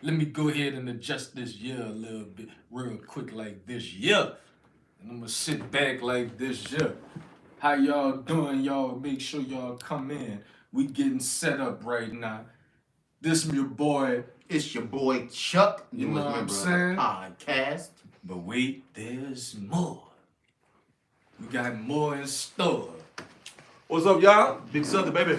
Let me go ahead and adjust this year a little bit real quick like this year. And I'm gonna sit back like this year. How y'all doing? Y'all make sure y'all come in. We getting set up right now. This your boy, It's your boy Chuck, you know newest what I'm member of the saying? podcast. But wait, there's more. We got more in store. What's up, y'all? Big Southern, baby.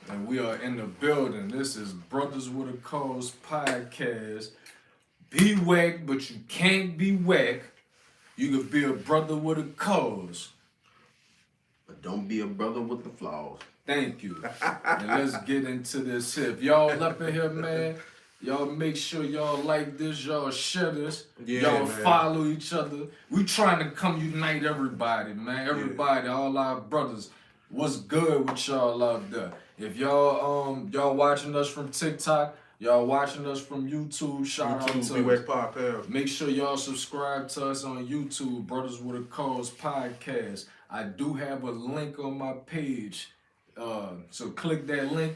And we are in the building. This is Brothers with a Cause podcast. Be whack, but you can't be whack. You could be a brother with a cause. But don't be a brother with the flaws. Thank you. And let's get into this here. If y'all up in here, man, y'all make sure y'all like this, y'all share this, y'all man. follow each other. We trying to come unite everybody, man. Everybody, all our brothers. What's good with y'all out there? If y'all watching us from TikTok, y'all watching us from YouTube, shout out to B.W.A.C us. podcast. Make sure y'all subscribe to us on YouTube, Brothers with a Cause podcast. I do have a link on my page. So click that link.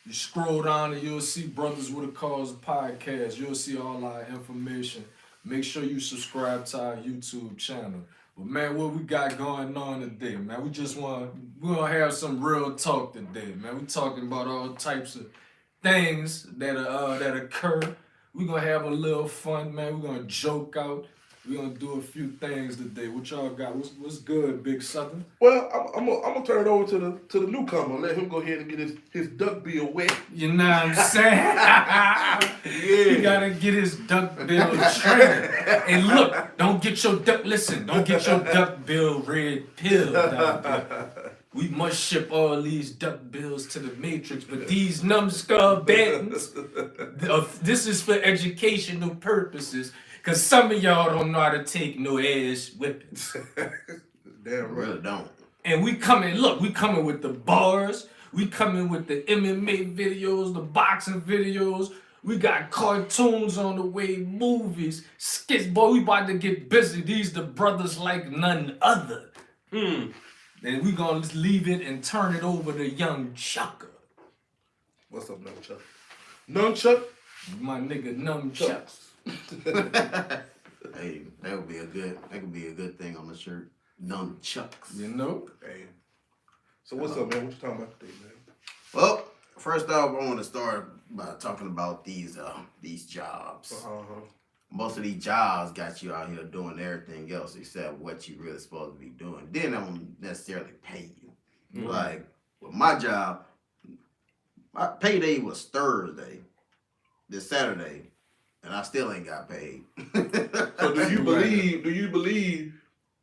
You scroll down and you'll see Brothers with a Cause podcast. You'll see all our information. Make sure you subscribe to our YouTube channel. But man, what we got going on today, man? We gonna have some real talk today, man. We talking about all types of things that occur. We gonna have a little fun, man. We gonna joke out. We gonna do a few things today. What y'all got? What's good, Big Southern? Well, I'm gonna turn it over to the newcomer. Let him go ahead and get his duck bill wet. You know what I'm saying? He gotta get his duck bill trimmed. And look, don't get your duck bill red pill down there. We must ship all these duck bills to the Matrix, but these numbskull buttons, this is for educational purposes, because some of y'all don't know how to take no ass whippings. Damn Really right. don't. And we coming with the bars, we coming with the MMA videos, the boxing videos, we got cartoons on the way, movies, skits, boy, we about to get busy. These the brothers like none other. And we gonna leave it and turn it over to young Chucker. What's up, Nunchuck? Nunchuck? My nigga Nunchucks. Hey, that could be a good thing on the shirt. Nunchucks. You know? Hey. So what's up, man? What you talking about today, man? Well, first off, I want to start by talking about these jobs. Most of these jobs got you out here doing everything else except what you really supposed to be doing. Then they don't necessarily pay you. Like with my job, my payday was Thursday, this Saturday, and I still ain't got paid. So do you believe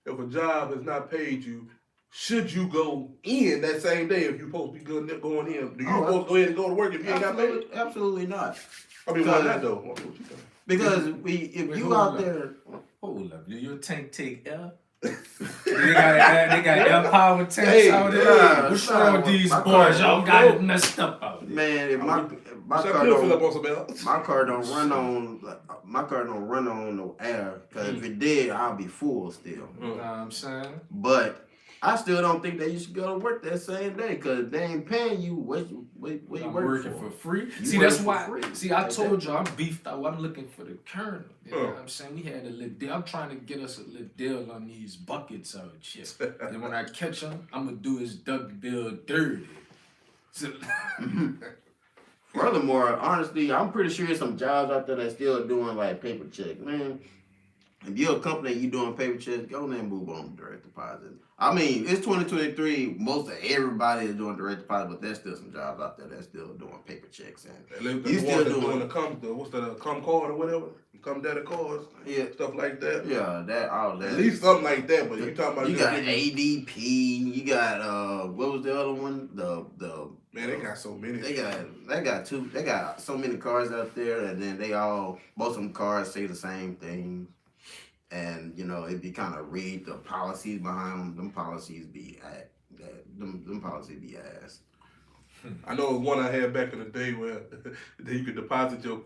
if a job has not paid you, should you go in that same day if you're supposed to be going in? Do you supposed to go ahead and go to work if you ain't got paid? Absolutely not. I mean, why not though? What you think? Because if you out there, Hold up, do your tank take air? they got air power tanks Hey, out there. yeah, What's wrong with these my boys? car- Y'all got it messed up out there. man, if my So I car could fill up don't on some belts. my car don't run on no air. Because if it did, I'll be full still. You know what I'm saying? But I still don't think that you should go to work that same day because they ain't paying you what you I'm work working for. for free. You See, that's working why. for free. See, I Like told that. you I'm beefed out. I'm looking for the kernel. You know what I'm saying? We had a little deal. I'm trying to get us a little deal on these buckets out here. And when I catch him, I'm gonna do his duck bill dirty. So, Furthermore, honestly, I'm pretty sure there's some jobs out there that still doing like paper check. Man, if you're a company and you doing paper checks, go ahead and move on to direct deposit. I mean, it's 2023. Most of everybody is doing direct deposit, but there's still some jobs out there that's still doing paper checks. And You still doing the com card or whatever, come data cards, stuff like that. Yeah, that all that. At least something like that. But you talking about you got ADP, you got what was the other one? The man, they got so many. They got so many cars out there, and then most of them cars say the same thing. And you know, it be kind of read the policies behind them. Them policies be ass. I know one I had back in the day where you could deposit your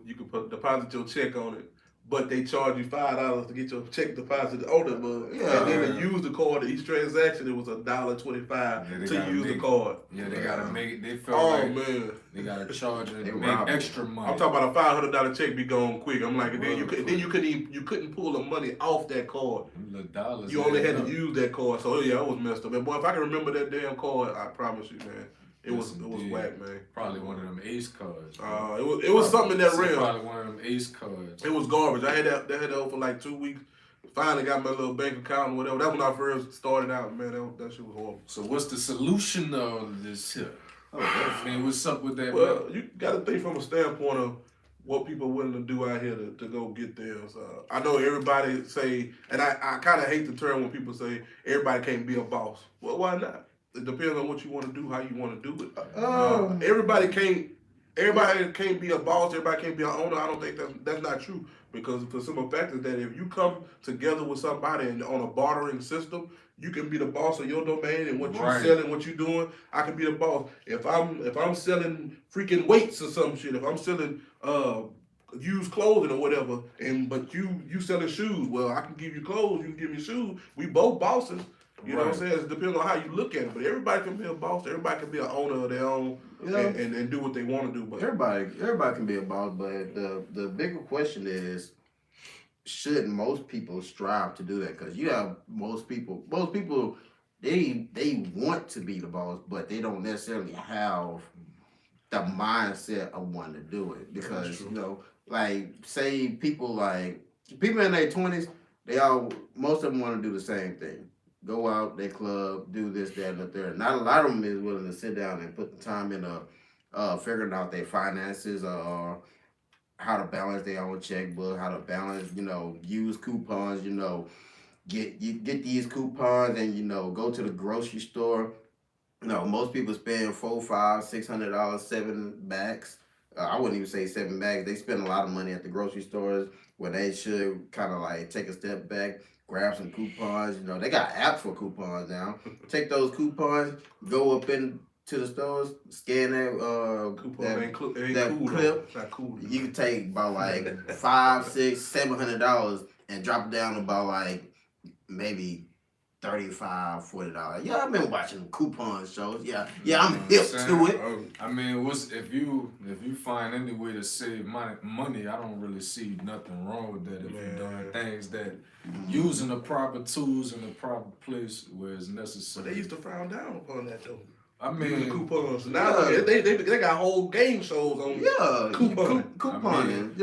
check on it but they charge you $5 to get your check deposited on the mug. Yeah. And then to use the card, each transaction, it was $1.25 to use the card. Yeah, they gotta make it. They feel man. They gotta charge and They make rob extra money. I'm talking about a $500 check be gone quick. I'm like, then you couldn't pull the money off that card. The dollars. You only had to use that card. So yeah, I was messed up. And boy, if I can remember that damn card, I promise you, man. It was whack, man. Probably one of them ace cards. It was something in that realm. Probably one of them ace cards. It was garbage. I had that for like 2 weeks. Finally got my little bank account and whatever. That's when I first started out, man. That shit was horrible. So what's the solution to all of this here? Man, what's up with that? Well, man? you got to think from a standpoint of what people willing to do out here to go get theirs. I know everybody say, and I kind of hate the term when people say everybody can't be a boss. Well, why not? It depends on what you want to do, how you want to do it. Everybody can't be a boss. Everybody can't be an owner. I don't think that's not true, because for simple fact is that if you come together with somebody and on a bartering system, you can be the boss of your domain and what you're selling, what you're doing. I can be the boss. If I'm selling freaking weights or some shit, if I'm selling used clothing or whatever, but you selling shoes, well, I can give you clothes, you can give me shoes. We both bosses. You know what I'm saying? It depends on how you look at it. But everybody can be a boss. Everybody can be an owner of their own and do what they want to do. But everybody can be a boss. But the bigger question is, should most people strive to do that? Because you have most people, they want to be the boss, but they don't necessarily have the mindset of wanting to do it. Because, like, say people in their 20s, most of them want to do the same thing. Go out, they club, do this, that, and the third. Not a lot of them is willing to sit down and put the time in figuring out their finances or how to balance their own checkbook, how to balance, use coupons, get these coupons and, go to the grocery store. Most people spend $400, $500, $600, 7 bags. I wouldn't even say 7 bags. They spend a lot of money at the grocery stores where they should kind of like take a step back, grab some coupons. They got apps for coupons now. Take those coupons, go up into the stores, scan that coupon clip. Not cool. You can take about like $500, $600, $700 and drop it down to about like maybe $35, $40. Yeah, I've been watching coupon shows. Yeah, I'm hip to it. I mean, if you find any way to save money, I don't really see nothing wrong with that. If you're doing things that using the proper tools in the proper place where it's necessary. But they used to frown down upon that though. I mean, coupons. Now they got whole game shows on. Couponing.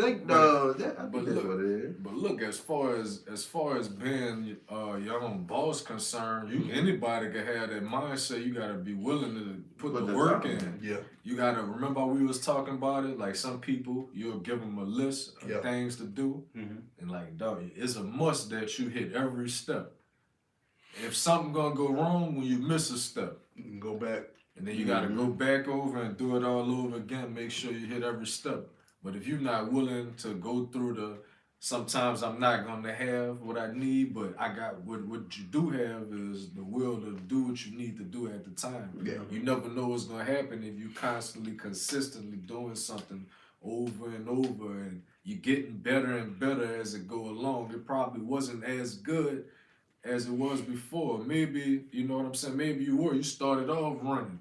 But look, as far as being your own boss concerned, anybody can have that mindset. You gotta be willing to put the work in. Yeah. You gotta remember we was talking about it. Like some people, you'll give them a list of things to do, and like, dog, it's a must that you hit every step. If something gonna go wrong when you miss a step, you can go back. And then you gotta go back over and do it all over again, make sure you hit every step. But if you're not willing to go through sometimes I'm not gonna have what I need, but I got what you do have is the will to do what you need to do at the time. Yeah. You never know what's gonna happen if you consistently doing something over and over, and you're getting better and better as it go along. It probably wasn't as good as it was before. Maybe, you know what I'm saying? Maybe you started off running.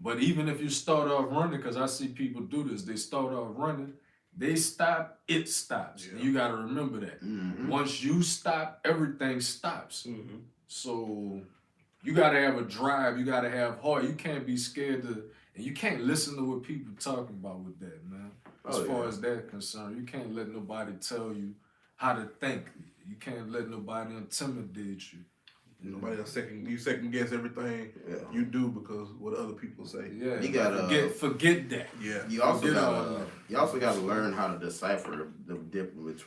But even if you start off running, because I see people do this, they start off running, they stop, it stops. Yeah. You got to remember that. Once you stop, everything stops. So you got to have a drive. You got to have heart. You can't be scared and you can't listen to what people talking about with that, man. As far as that concerned, you can't let nobody tell you how to think. You can't let nobody intimidate you. Nobody second guess everything you do because what other people say. Yeah, you gotta forget that. Yeah, you also gotta learn how to decipher the difference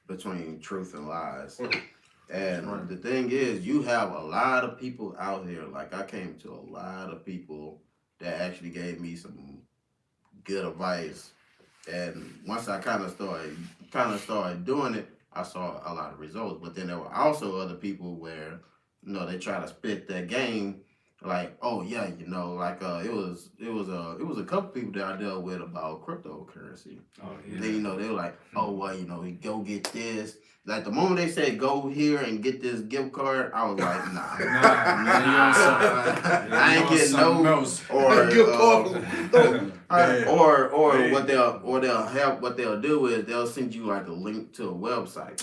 between truth and lies. And the thing is, you have a lot of people out here. Like I came to a lot of people that actually gave me some good advice, and once I kind of started doing it, I saw a lot of results. But then there were also other people where, they try to spit their game like, oh yeah, you know, like it was a couple people that I dealt with about cryptocurrency. Oh yeah. Then, you know, they were like, oh well, you know, we go get this. Like the moment they said go here and get this gift card, I was like, nah, I ain't getting no what they'll do is they'll send you like a link to a website.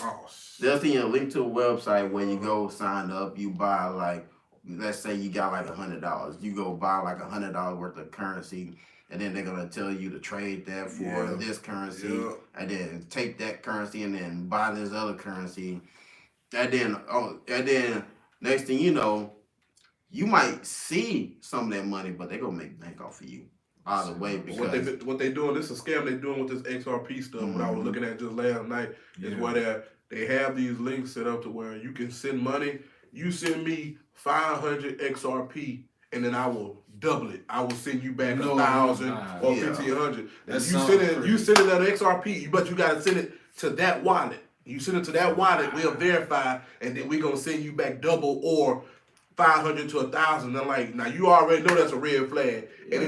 They'll send you a link to a website where you go sign up, you buy like, let's say you got like $100, you go buy like $100 worth of currency. And then they're gonna tell you to trade that for this currency, and then take that currency and then buy this other currency, and then next thing you know, you might see some of that money, but they're gonna make bank off of you either way. Because what they doing, this is a scam they doing with this XRP stuff. What I was looking at just last night is where they have these links set up to where you can send money. You send me 500 XRP, and then I will double it. I will send you back 1,000 or 1,500. You send it that XRP, but you gotta send it to that wallet. You send it to that wallet, we'll verify, and then we're gonna send you back double or 500 to 1,000. I'm like, now you already know that's a red flag. And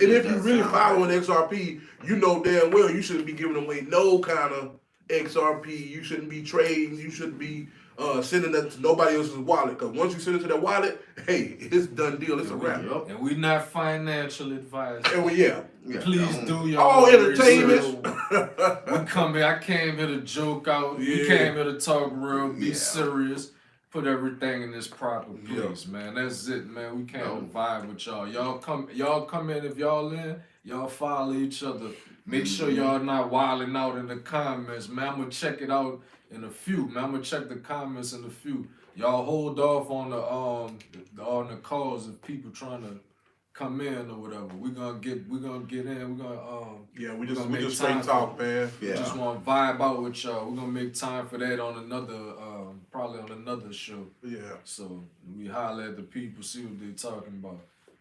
if you really following XRP, you know damn well you shouldn't be giving away no kind of XRP. You shouldn't be trading. You shouldn't be sending that to nobody else's wallet. Because once you send it to that wallet, hey, it's done deal. It's a wrap. And we not financial advisors. And Please do your all entertainment. I came here to joke out. We came here to talk real, be serious, put everything in this proper place, man. That's it, man. We came to vibe with y'all. Y'all come in. If y'all in, y'all follow each other. Make sure y'all not wilding out in the comments, man. I'm gonna check it out in a few, man. I'm gonna check the comments in a few. Y'all hold off on the calls of people trying to come in or whatever. We gonna get in. We just straight talk, man. We just want to vibe out with y'all. We're gonna make time for that on another, probably on another show. Yeah. So we holler at the people, see what they talking about,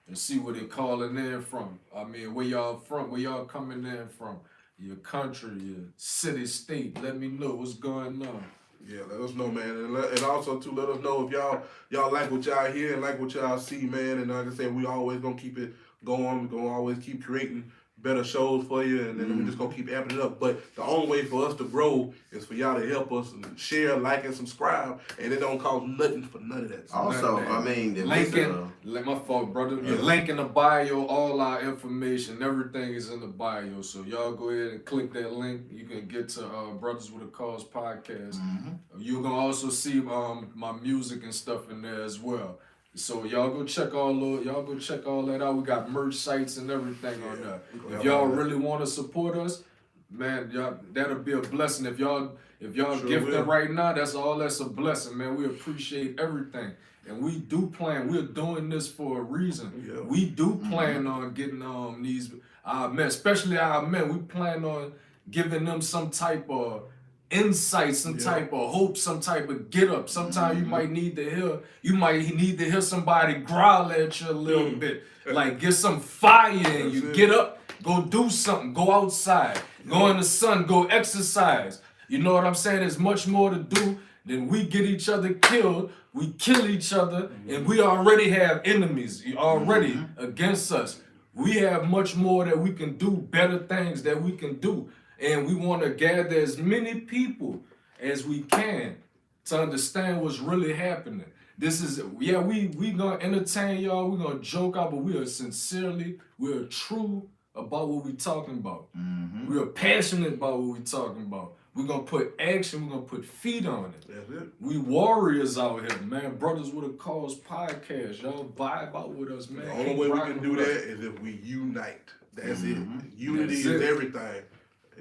and see where they calling in from. I mean, where y'all from? Where y'all coming in from? Your country, your city, state. Let me know what's going on. Yeah, let us know, man, and also too, let us know if y'all like what y'all hear and like what y'all see, man. And like I said, we always gonna keep it going. We're gonna always keep creating better shows for you, and then we just gonna keep amping it up. But the only way for us to grow is for y'all to help us and share, like, and subscribe, and it don't cost nothing for none of that. Also, I mean, my fault, brother. The link in the bio, all our information, everything is in the bio. So y'all go ahead and click that link. You can get to Brothers with a Cause podcast. You're gonna also see my music and stuff in there as well. So y'all go check all that out. We got merch sites and everything on there. If y'all really want to support us, man, y'all, that'll be a blessing. If y'all gifting right now, that's a blessing, man. We appreciate everything. And we do plan, we're doing this for a reason. Yeah. We do plan on getting these men, especially our men, we plan on giving them some type of insight, some type of hope, some type of get up. Sometimes you might need to hear somebody growl at you a little bit. Like get some fire in you. Get up, go do something, go outside, go in the sun, go exercise. You know what I'm saying? There's much more to do than we get each other killed. We kill each other, and we already have enemies already against us. We have much more that we can do, better things that we can do. And we want to gather as many people as we can to understand what's really happening. This is, we gonna entertain y'all, we gonna joke out, but we are true about what we talking about. We are passionate about what we talking about. We're gonna put action, we're gonna put feet on it. That's it. We warriors out here, man. Brothers with a Cause podcast. Y'all vibe out with us, man. The only way we can do that is if we unite. That's it. Unity is everything.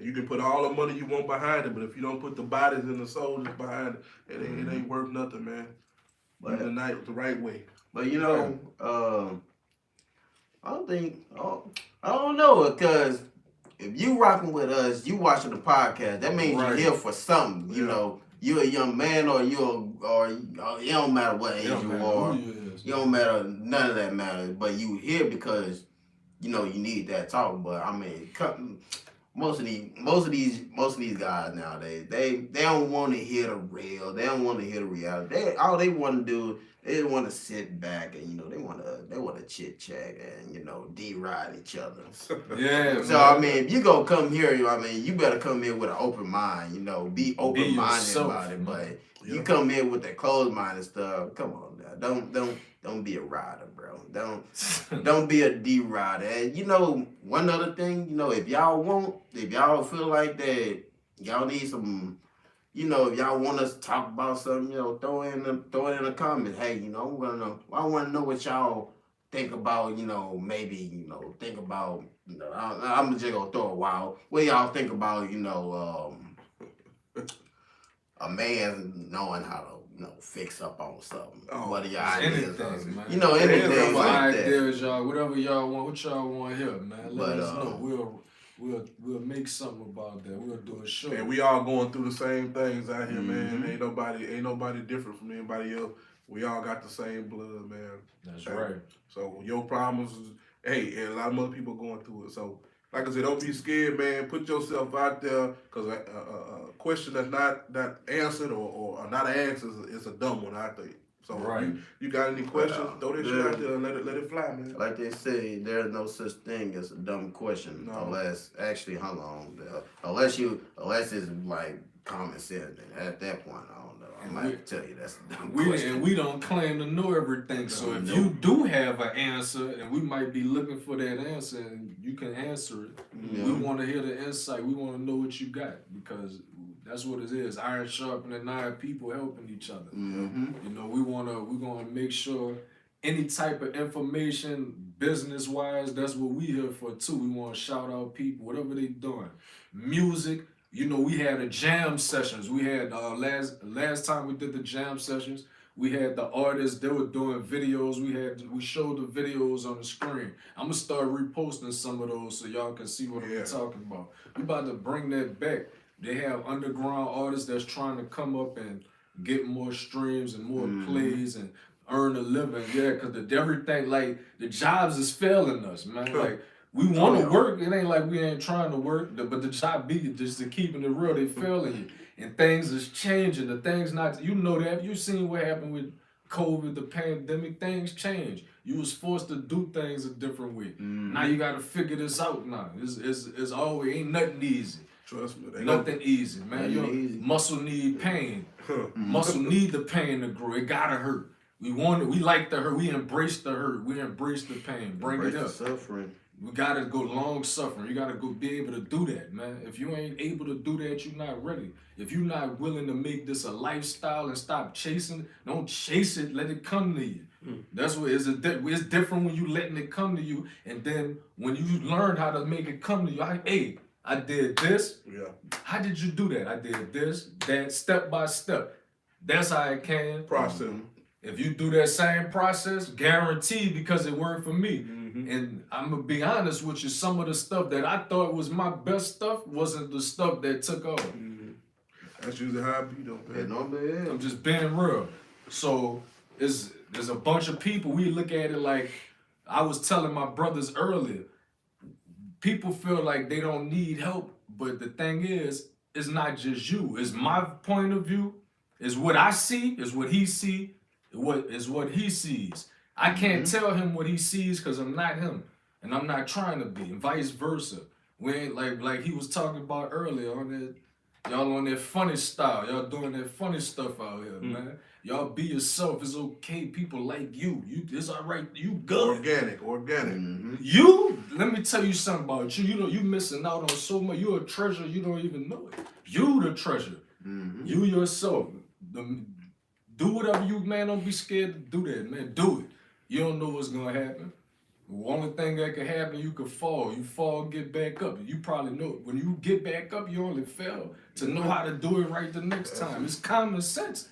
You can put all the money you want behind it, but if you don't put the bodies and the soldiers behind it, it ain't worth nothing, man. But unite the right way. But you know, I don't know, because if you rocking with us, you watching the podcast, that means you're here for something. You know, you're a young man or it don't matter what age you are. You don't matter, none of that matters. But you here because, you know, you need that talk. But I mean, most of these guys nowadays, they don't want to hear the real. They don't want to hear the reality. All they want to do, they want to sit back and they want to chit chat and deride each other. Yeah. So I mean, if you gonna come here, you better come here with an open mind. Be open minded about it. But you come here with that closed minded stuff. Come on now, don't be a rider, bro. Don't be a D-rider. And one other thing, if y'all feel like that, y'all need some, if y'all want us to talk about something, throw it in the comments. Hey, I want to know what y'all think about, maybe, think about, I'm just gonna throw a while. What y'all think about, a man knowing how to fix up on something. What are your ideas? Anything, man. Anything like ideas, that. y'all. Whatever y'all want. What y'all want here, man. Let us know. We'll make something about that. We'll do a show. And we all going through the same things out here, Mm-hmm. man. Ain't nobody different from anybody else. We all got the same blood, man. That's right. So your problems, and a lot of other people going through it. So, like I said, don't be scared, man. Put yourself out there, because a question that's not answered or not asked is a dumb one, I think. So, right. you got any questions? Throw that shit out there and let it fly, man. Like they say, there's no such thing as a dumb question, unless it's like common sense. And at that point, I don't know. I might tell you that's a dumb question. And we don't claim to know everything. So if you do have an answer, and we might be looking for that answer, and you can answer it. Yeah. We want to hear the insight. We want to know what you got, because that's what it is. Iron sharpening iron, people helping each other. Mm-hmm. We gonna make sure any type of information, business wise, that's what we here for too. We want to shout out people, whatever they doing. Music. We had a jam sessions. We had last time we did the jam sessions, we had the artists, they were doing videos. We showed the videos on the screen. I'm gonna start reposting some of those so y'all can see what I'm talking about. We about to bring that back. They have underground artists that's trying to come up and get more streams and more plays and earn a living. Yeah, because everything, like, the jobs is failing us, man. Like, we want to work. It ain't like we ain't trying to work, but the job be just to keeping it real. They failing you, and things is changing. The things not, that. You seen what happened with COVID, the pandemic. Things change. You was forced to do things a different way. Now you got to figure this out. Now it's always ain't nothing easy. Trust me, nothing easy, man. Your muscle need pain. Muscle need the pain to grow. It gotta hurt. We like the hurt. We embrace the hurt. We embrace the pain. Bring it up. Suffering. We gotta go long suffering. You gotta go be able to do that, man. If you ain't able to do that, you're not ready. If you're not willing to make this a lifestyle and stop chasing, don't chase it. Let it come to you. That's what it's different when you letting it come to you, and then when you learn how to make it come to you. I did this. Yeah. How did you do that? I did this, that, step by step. That's how it came. Process. If you do that same process, guaranteed, because it worked for me. And I'm gonna be honest with you, some of the stuff that I thought was my best stuff wasn't the stuff that took off. That's usually how I be though, man. I'm just being real. So there's a bunch of people, we look at it like, I was telling my brothers earlier, people feel like they don't need help, but the thing is, it's not just you. It's my point of view. It's what I see. It's what he see. What he sees. I can't tell him what he sees because I'm not him, and I'm not trying to be, and vice versa. We ain't like he was talking about earlier on that. Y'all on that funny style. Y'all doing that funny stuff out here, man. Y'all be yourself. It's okay. People like you. It's all right. You good. Organic. You. Let me tell you something about you. You missing out on so much. You're a treasure. You don't even know it. You the treasure. You yourself. Do whatever you, man. Don't be scared to do that, man. Do it. You don't know what's gonna happen. The only thing that can happen, you could fall. You fall, get back up. You probably know it. When you get back up, you only fell to know how to do it right the next time. It's common sense.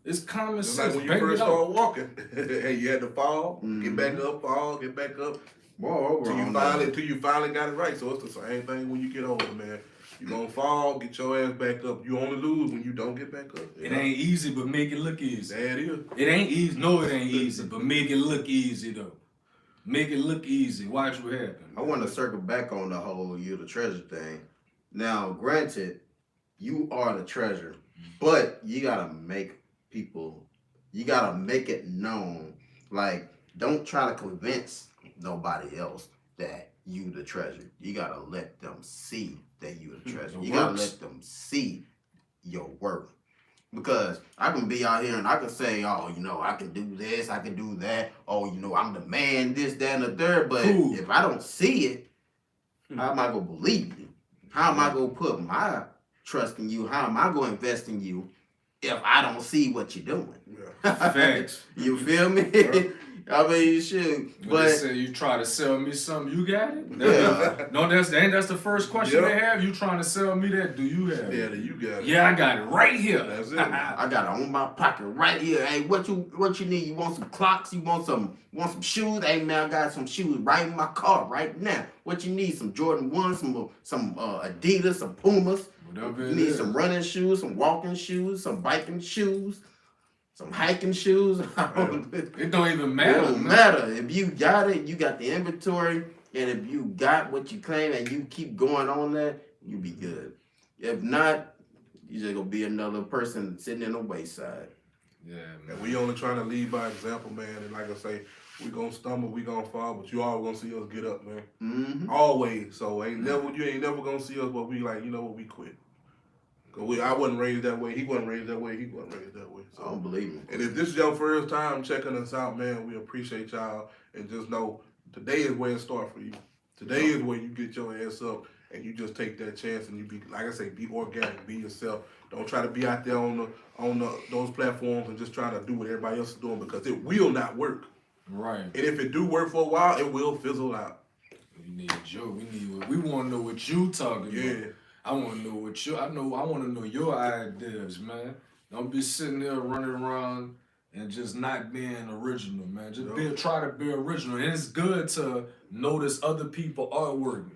It's common sense. Like when you first started walking, and you had to fall, get back up, fall, get back up. Till you finally got it right. So it's the same thing when you get older, man. You gonna fall, get your ass back up. You only lose when you don't get back up. It ain't easy, but make it look easy. That is. It ain't easy. No, it ain't easy, but make it look easy though. Make it look easy. Watch what happens. I want to circle back on the whole "you the treasure" thing. Now, granted, you are the treasure, but you gotta make people, you gotta make it known. Like, don't try to convince nobody else that you the treasure. You gotta let them see that you the treasure. You gotta let them see your worth. Because I can be out here and I can say, oh, I can do this, I can do that. Oh, I'm the man, this, that, and the third. But if I don't see it, how am I going to believe you? How am I going to put my trust in you? How am I going to invest in you if I don't see what you're doing? Yeah. Facts. You feel me? I mean, shit. But they say you try to sell me something, you got it? Yeah. No, that's the first question they have. You trying to sell me that? Do you have it? Yeah, you got it. Yeah, I got it right here. That's it. I got it on my pocket right here. Hey, what you need? You want some clocks? You want some shoes? Hey man, I got some shoes right in my car right now. What you need? Some Jordan 1s, some Adidas, some Pumas. Whatever you need some running shoes, some walking shoes, some biking shoes. Some hiking shoes. It don't even matter. It don't matter. If you got it, you got the inventory, and if you got what you claim and you keep going on that, you be good. If not, you just gonna be another person sitting in the wayside. Yeah, man. And we only trying to lead by example, man. And like I say, we gonna stumble, we gonna fall, but you always gonna see us get up, man. Mm-hmm. Always. So you ain't never gonna see us, but we like, we quit. Cause I wasn't raised that way. He wasn't raised that way. He wasn't raised that way. So, I don't believe me. And if this is your first time checking us out, man, we appreciate y'all. And just know, today is where it starts for you. Today is where you get your ass up and you just take that chance and you be, like I say, be organic, be yourself. Don't try to be out there on those platforms and just trying to do what everybody else is doing, because it will not work. Right. And if it do work for a while, it will fizzle out. We need Joe. We want to know what you talking about. I want to know I want to know your ideas, man. Don't be sitting there running around and just not being original, man. Just try to be original. And it's good to notice other people artwork.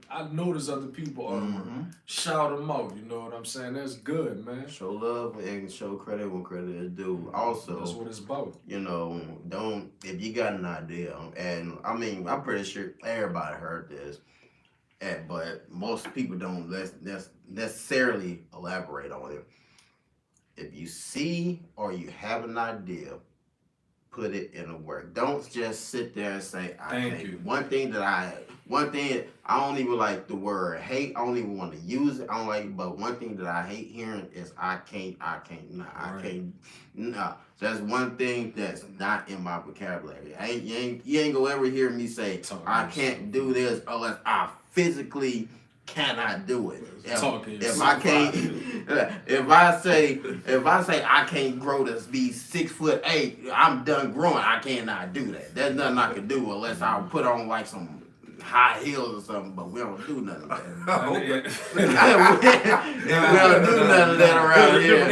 I notice other people artwork. Shout them out, you know what I'm saying? That's good, man. Show love and show credit when credit is due. Also, that's what it's about. If you got an idea, and I mean, I'm pretty sure everybody heard this, but most people don't necessarily elaborate on it. If you see or you have an idea, put it in the work. Don't just sit there and say, Thank you. One thing I don't even like the word hate. I don't even want to use it. But one thing that I hate hearing is I can't. That's one thing that's not in my vocabulary. You ain't gonna ever hear me say I can't do this unless I physically cannot do it. If I say I can't grow to be 6'8", I'm done growing. I cannot do that. There's nothing I can do unless I put on like some high heels or something. But we don't do none of that. We don't do none of that around here.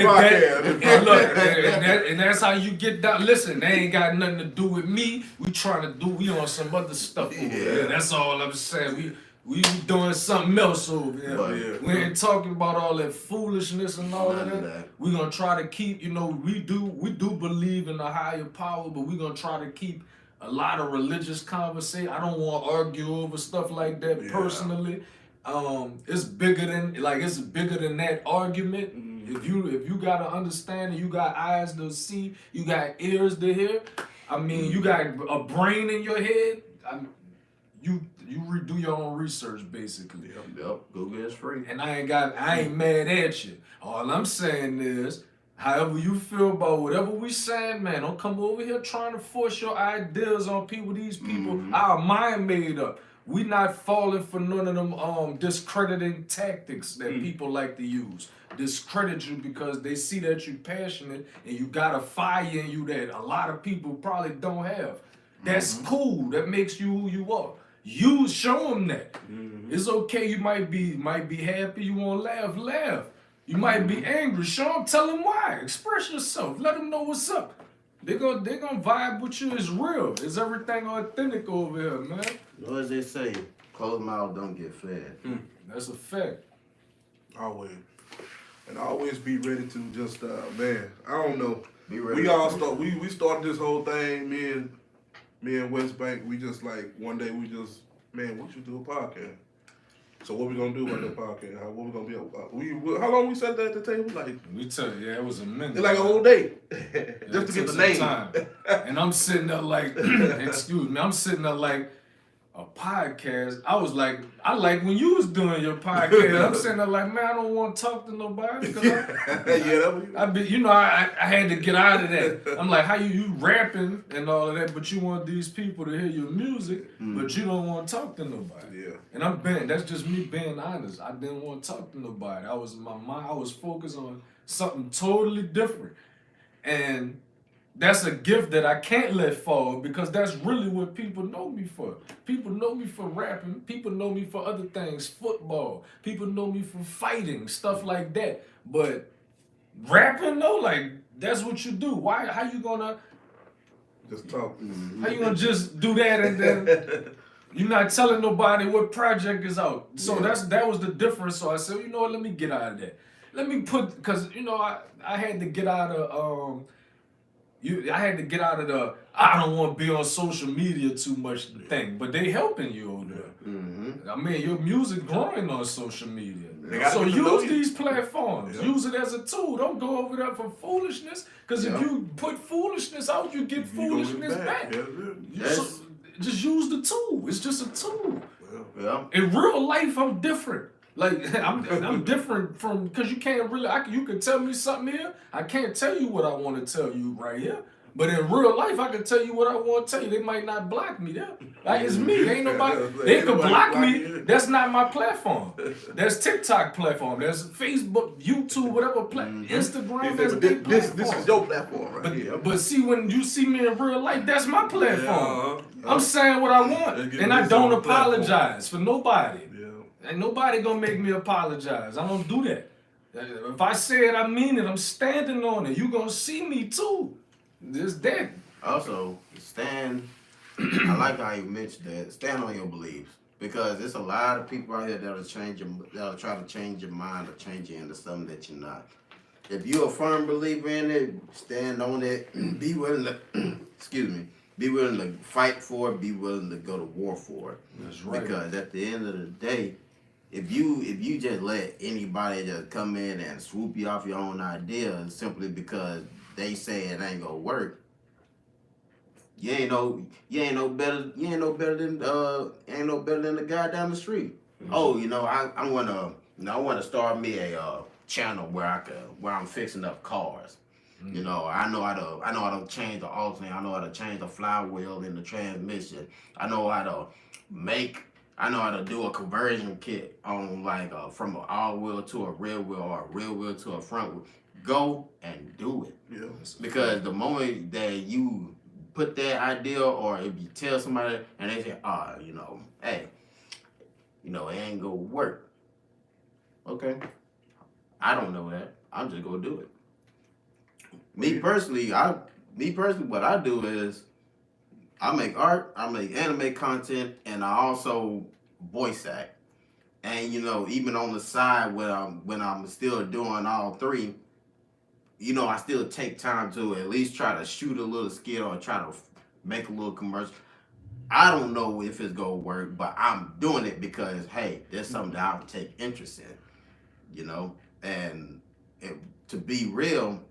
And that's how you get down. Listen, they ain't got nothing to do with me. We on some other stuff over here. That's all I'm saying. We doing something else over here. We ain't talking about all that foolishness and all of that. We're gonna try to keep, we do believe in a higher power, but we're gonna try to keep a lot of religious conversation. I don't want to argue over stuff like that personally. It's bigger than that argument. If you got to understand, you got eyes to see, you got ears to hear. I mean, you got a brain in your head. You redo your own research, basically. Yep. Google is free. And I ain't mad at you. All I'm saying is, however you feel about whatever we saying, man, don't come over here trying to force your ideas on people. These people, our mind made up. We not falling for none of them discrediting tactics that people like to use. Discredit you because they see that you're passionate and you got a fire in you that a lot of people probably don't have. That's cool. That makes you who you are. You show them that. It's okay. You might be happy. You want to laugh. You might be angry. Show them. Tell them why. Express yourself. Let them know what's up. They gonna vibe with you. It's real. It's everything authentic over here, man. As they say, closed mouth don't get fed. That's a fact. Always. And always be ready to just man. I don't know. Be ready. We started this whole thing. Me and West Bank, we just like one day we just, man, we should do a podcast. So what we gonna do about that podcast? What we gonna be? How long we sat there at the table? Like We tell you, it was a minute. it's like a whole day, Yeah, just to get the some name. time. And I'm sitting there like, excuse me, I'm sitting there like a podcast. I was like, I like when you was doing your podcast. I'm sitting there like, man, I don't want to talk to nobody. I had to get out of that. I'm like, how you rapping and all of that, but you want these people to hear your music, but you don't want to talk to nobody. Yeah. And that's just me being honest. I didn't want to talk to nobody. I was in my mind, I was focused on something totally different. And that's a gift that I can't let fall because that's really what people know me for. People know me for rapping. People know me for other things, football. People know me for fighting, stuff like that. But rapping, though, like, that's what you do. How you gonna just talk? How you gonna just do that and then you're not telling nobody what project is out? So that was the difference. So I said, you know what, let me get out of that. Let me because I had to get out of I had to get out of the I don't want to be on social media too much thing, but they helping you over there. I mean, your music growing on social media. So use these platforms. Yeah. Use it as a tool. Don't go over there for foolishness, because if you put foolishness out, you get foolishness back. Just use the tool. It's just a tool. Yeah. In real life, I'm different. Like I'm different from because you can't really. You can tell me something here. I can't tell you what I want to tell you right here. But in real life, I can tell you what I want to tell you. They might not block me there. Like it's me. Ain't nobody. They can block me. That's not my platform. That's TikTok platform. That's Facebook, YouTube, whatever Instagram. That's big platform. This is your platform right here. But see, when you see me in real life, that's my platform. I'm saying what I want, and I don't apologize for nobody. Ain't nobody gonna make me apologize. I don't do that. If I say it, I mean it. I'm standing on it. You gonna see me too. This that. Also, stand. I like how you mentioned that. Stand on your beliefs, because there's a lot of people out here that'll try to change your mind or change you into something that you're not. If you're a firm believer in it, stand on it. Be willing to. Excuse me. Be willing to fight for it. Be willing to go to war for it. That's right. Because at the end of the day, if you just let anybody just come in and swoop you off your own ideas simply because they say it ain't gonna work, you ain't no better than the guy down the street. Mm-hmm. Oh, I wanna start me a channel where I'm fixing up cars. Mm-hmm. I know how to change the alternator. I know how to change the flywheel in the transmission. I know how to do a conversion kit on from an all-wheel to a rear wheel or a rear wheel to a front wheel. Go and do it. Yeah. Because the moment that you put that idea, or if you tell somebody and they say, hey, it ain't gonna work. Okay. I don't know that. I'm just gonna do it. Me personally, what I do is I make art, I make anime content, and I also voice act. And even on the side when I'm still doing all three, I still take time to at least try to shoot a little skit or try to make a little commercial. I don't know if it's gonna work, but I'm doing it because hey, there's something that I'll take interest in, And to be real,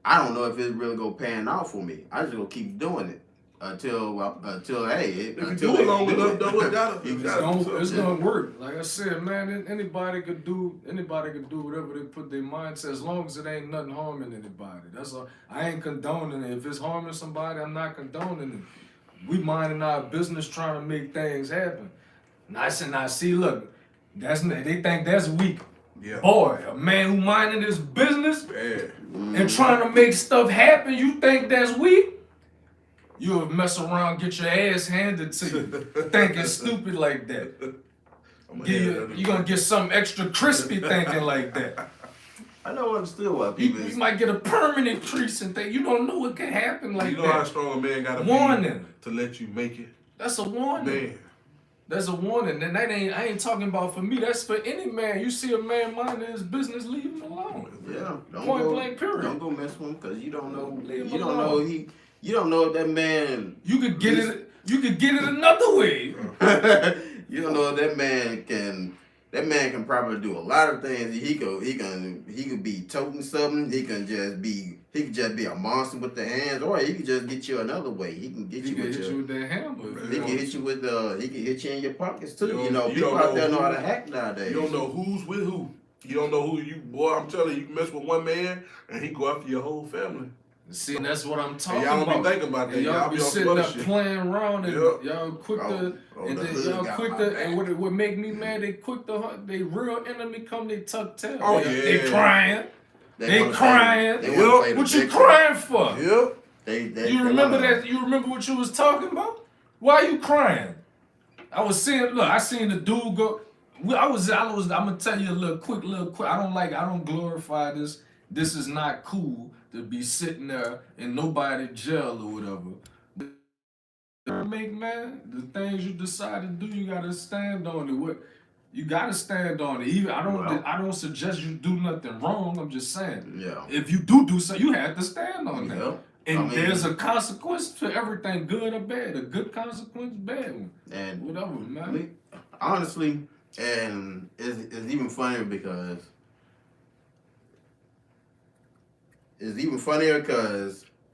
I don't know if it's really gonna pan out for me. I just gonna keep doing it until it's gonna work. Like I said, man, anybody could do whatever they put their mind to, as long as it ain't nothing harming anybody. That's all. I ain't condoning it. If it's harming somebody, I'm not condoning it. We minding our business, trying to make things happen. Now see, look, they think that's weak. Yeah. Boy, a man who minding his business and trying to make stuff happen, you think that's weak? You'll mess around, get your ass handed to you, thinking stupid like that. You're gonna get something extra crispy thinking like that. I don't understand why people. You might get a permanent crease and think you don't know what can happen like that. How strong a man gotta be to let you make it. That's a warning. Man. That's a warning, and I ain't talking about for me. That's for any man. You see a man minding his business, leave him alone. Yeah, point blank. Period. Don't go mess with him because you don't know. You don't know if that man. You could get it. You could get it another way. You don't know that man can. That man can probably do a lot of things. He could be toting something. He could just be a monster with the hands, or he could just get you another way. He can get you with that hammer. He can hit you with he can hit you in your pockets too. You People out there know how to hack nowadays. You don't know who's with who. You don't know who you. Boy, I'm telling you, you mess with one man and he go after your whole family. See, and that's what I'm talking y'all about. Don't be thinking about that. Y'all be sitting there playing around and y'all quick and what make me mad, they quick to hunt. They real enemy come, they tuck tail. Oh, They crying. They crying. What you victim. crying for? Yep. You remember that? You remember what you was talking about? Why you crying? I seen the dude go. I'm gonna tell you a little quick. I don't glorify this. This is not cool to be sitting there in nobody jail or whatever. Man, the things you decide to do, you gotta stand on it. You gotta stand on it. Even I don't suggest you do nothing wrong. I'm just saying. Yeah. If you do so, you have to stand on that. Yeah. And there's a consequence to everything, good or bad. A good consequence, bad one. And whatever, man. Honestly, and it's even funnier because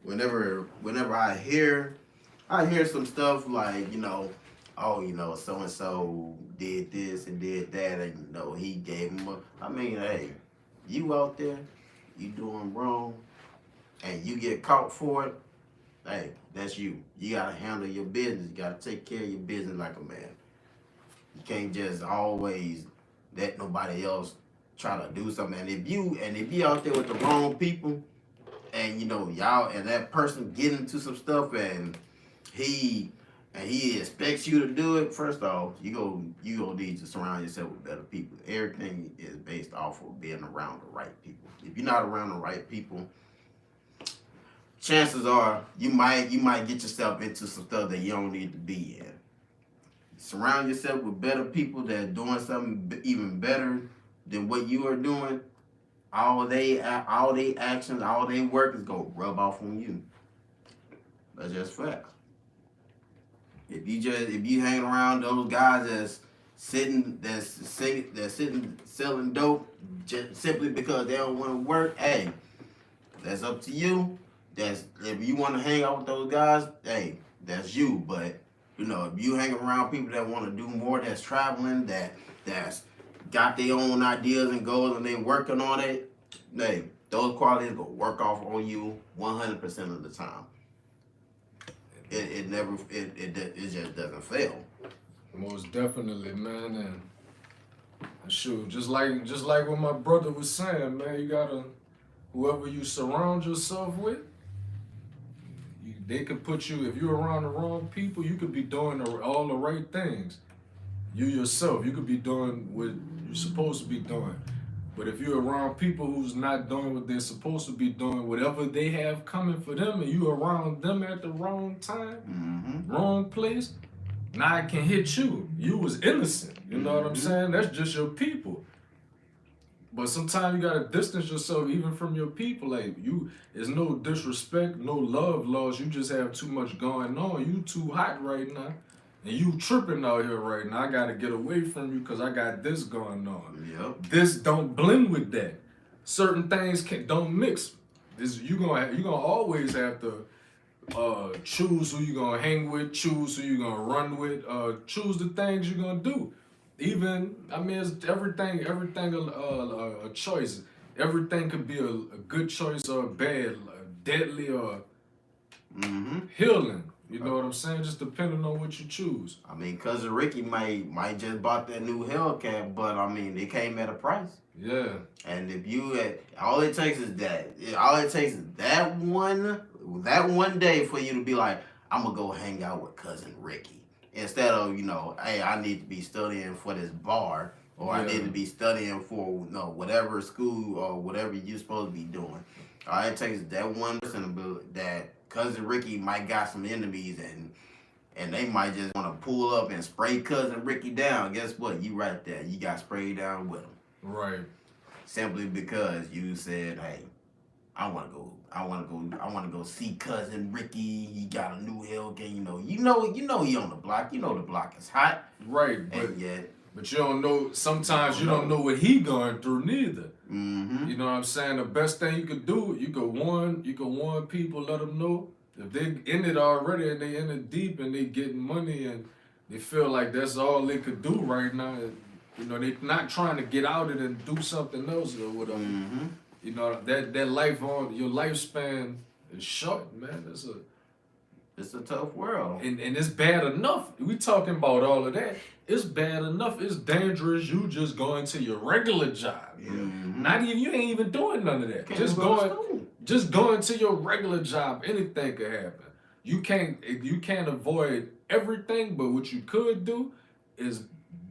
whenever I hear some stuff like, so and so did this and did that, and he gave him I mean, hey, you out there, you doing wrong, and you get caught for it, hey, that's you. You gotta handle your business. You gotta take care of your business like a man. You can't just always let nobody else try to do something. And if you out there with the wrong people, and y'all and that person get into some stuff, and he expects you to do it, first off, you gonna need to surround yourself with better people. Everything is based off of being around the right people. If you're not around the right people, chances are you might get yourself into some stuff that you don't need to be in. Surround yourself with better people that are doing something even better than what you are doing. All they actions, all they work is gonna rub off on you. That's just facts. If you hang around those guys that's sitting selling dope just simply because they don't want to work, hey, that's up to you. If you want to hang out with those guys, hey, that's you. But if you hang around people that want to do more, that's traveling, that's got their own ideas and goals, and they working on it, hey, those qualities will work off on you 100% of the time. It just doesn't fail. Most definitely, man. And shoot, just like what my brother was saying, man, you gotta, whoever you surround yourself with, they can put you, if you're around the wrong people, you could be doing all the right things. You yourself, you could be doing what you're supposed to be doing. But if you're around people who's not doing what they're supposed to be doing, whatever they have coming for them, and you around them at the wrong time, wrong place, now it can hit you. You was innocent. You know what I'm saying? That's just your people. But sometimes you gotta distance yourself even from your people. Like there's no disrespect, no love lost. You just have too much going on. You too hot right now. And you tripping out here right now. I gotta get away from you because I got this going on. Yep. This don't blend with that. Certain things don't mix. You gonna always have to choose who you gonna hang with, choose who you gonna run with, choose the things you're gonna do. Even it's everything a choice. Everything could be a good choice or a bad, deadly or healing. You know what I'm saying? Just depending on what you choose. Cousin Ricky might just bought that new Hellcat, but it came at a price. Yeah. And if all it takes is that one day for you to be like, I'm gonna go hang out with Cousin Ricky. Instead of, hey, I need to be studying for this bar, or I need to be studying for whatever school or whatever you're supposed to be doing. All it takes is that one person that Cousin Ricky might got some enemies and they might just want to pull up and spray Cousin Ricky down. Guess what? You right there. You got sprayed down with him. Right. Simply because you said, hey, I wanna go see cousin Ricky. He got a new Hellcat. You know he on the block. You know the block is hot. Right, and yet. but you don't know. Sometimes you don't know what he going through neither. Mm-hmm. You know what I'm saying? The best thing you could do, you could warn people, let them know if they in it already and they in it deep and they getting money and they feel like that's all they could do right now. You know, they not trying to get out of it and do something else or whatever. Mm-hmm. You know, that life on your lifespan is short, man. It's a tough world. And it's bad enough. We talking about all of that. It's bad enough. It's dangerous. You just going to your regular job. Yeah. Mm-hmm. Not even you ain't even doing none of that. Can't Just go to going, school. just going to your regular job. Anything could happen. You can't avoid everything, but what you could do is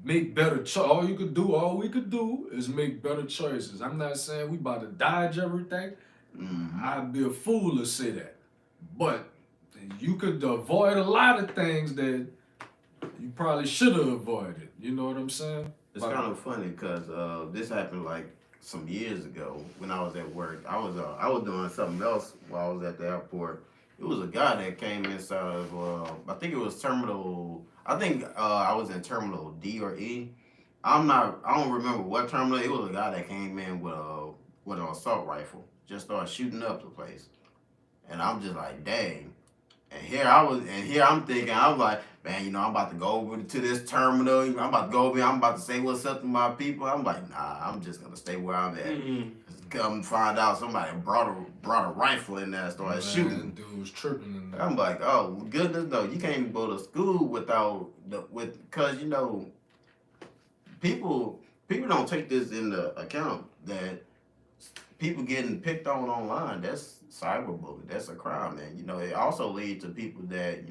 make better choices. All we could do is make better choices. I'm not saying we about to dodge everything. Mm-hmm. I'd be a fool to say that. But you could avoid a lot of things that you probably should have avoided. You know what I'm saying? It's kind of funny because this happened like some years ago when I was at work. I was doing something else while I was at the airport. It was a guy that came inside of I think it was terminal. I think I was in terminal D or E. I don't remember what terminal. It was a guy that came in with an assault rifle, just started shooting up the place, and I'm just like, dang. And here I'm thinking, I'm like, man, I'm about to go over to this terminal. I'm about to go over here. I'm about to say what's up to my people. I'm like, nah, I'm just gonna stay where I'm at. Mm-hmm. Come find out somebody brought a rifle in there and started shooting. That dude was tripping in there. I'm like, oh goodness, no, you can't even go to school because people don't take this into account that people getting picked on online. That's cyberbullying. That's a crime, man. It also leads to people that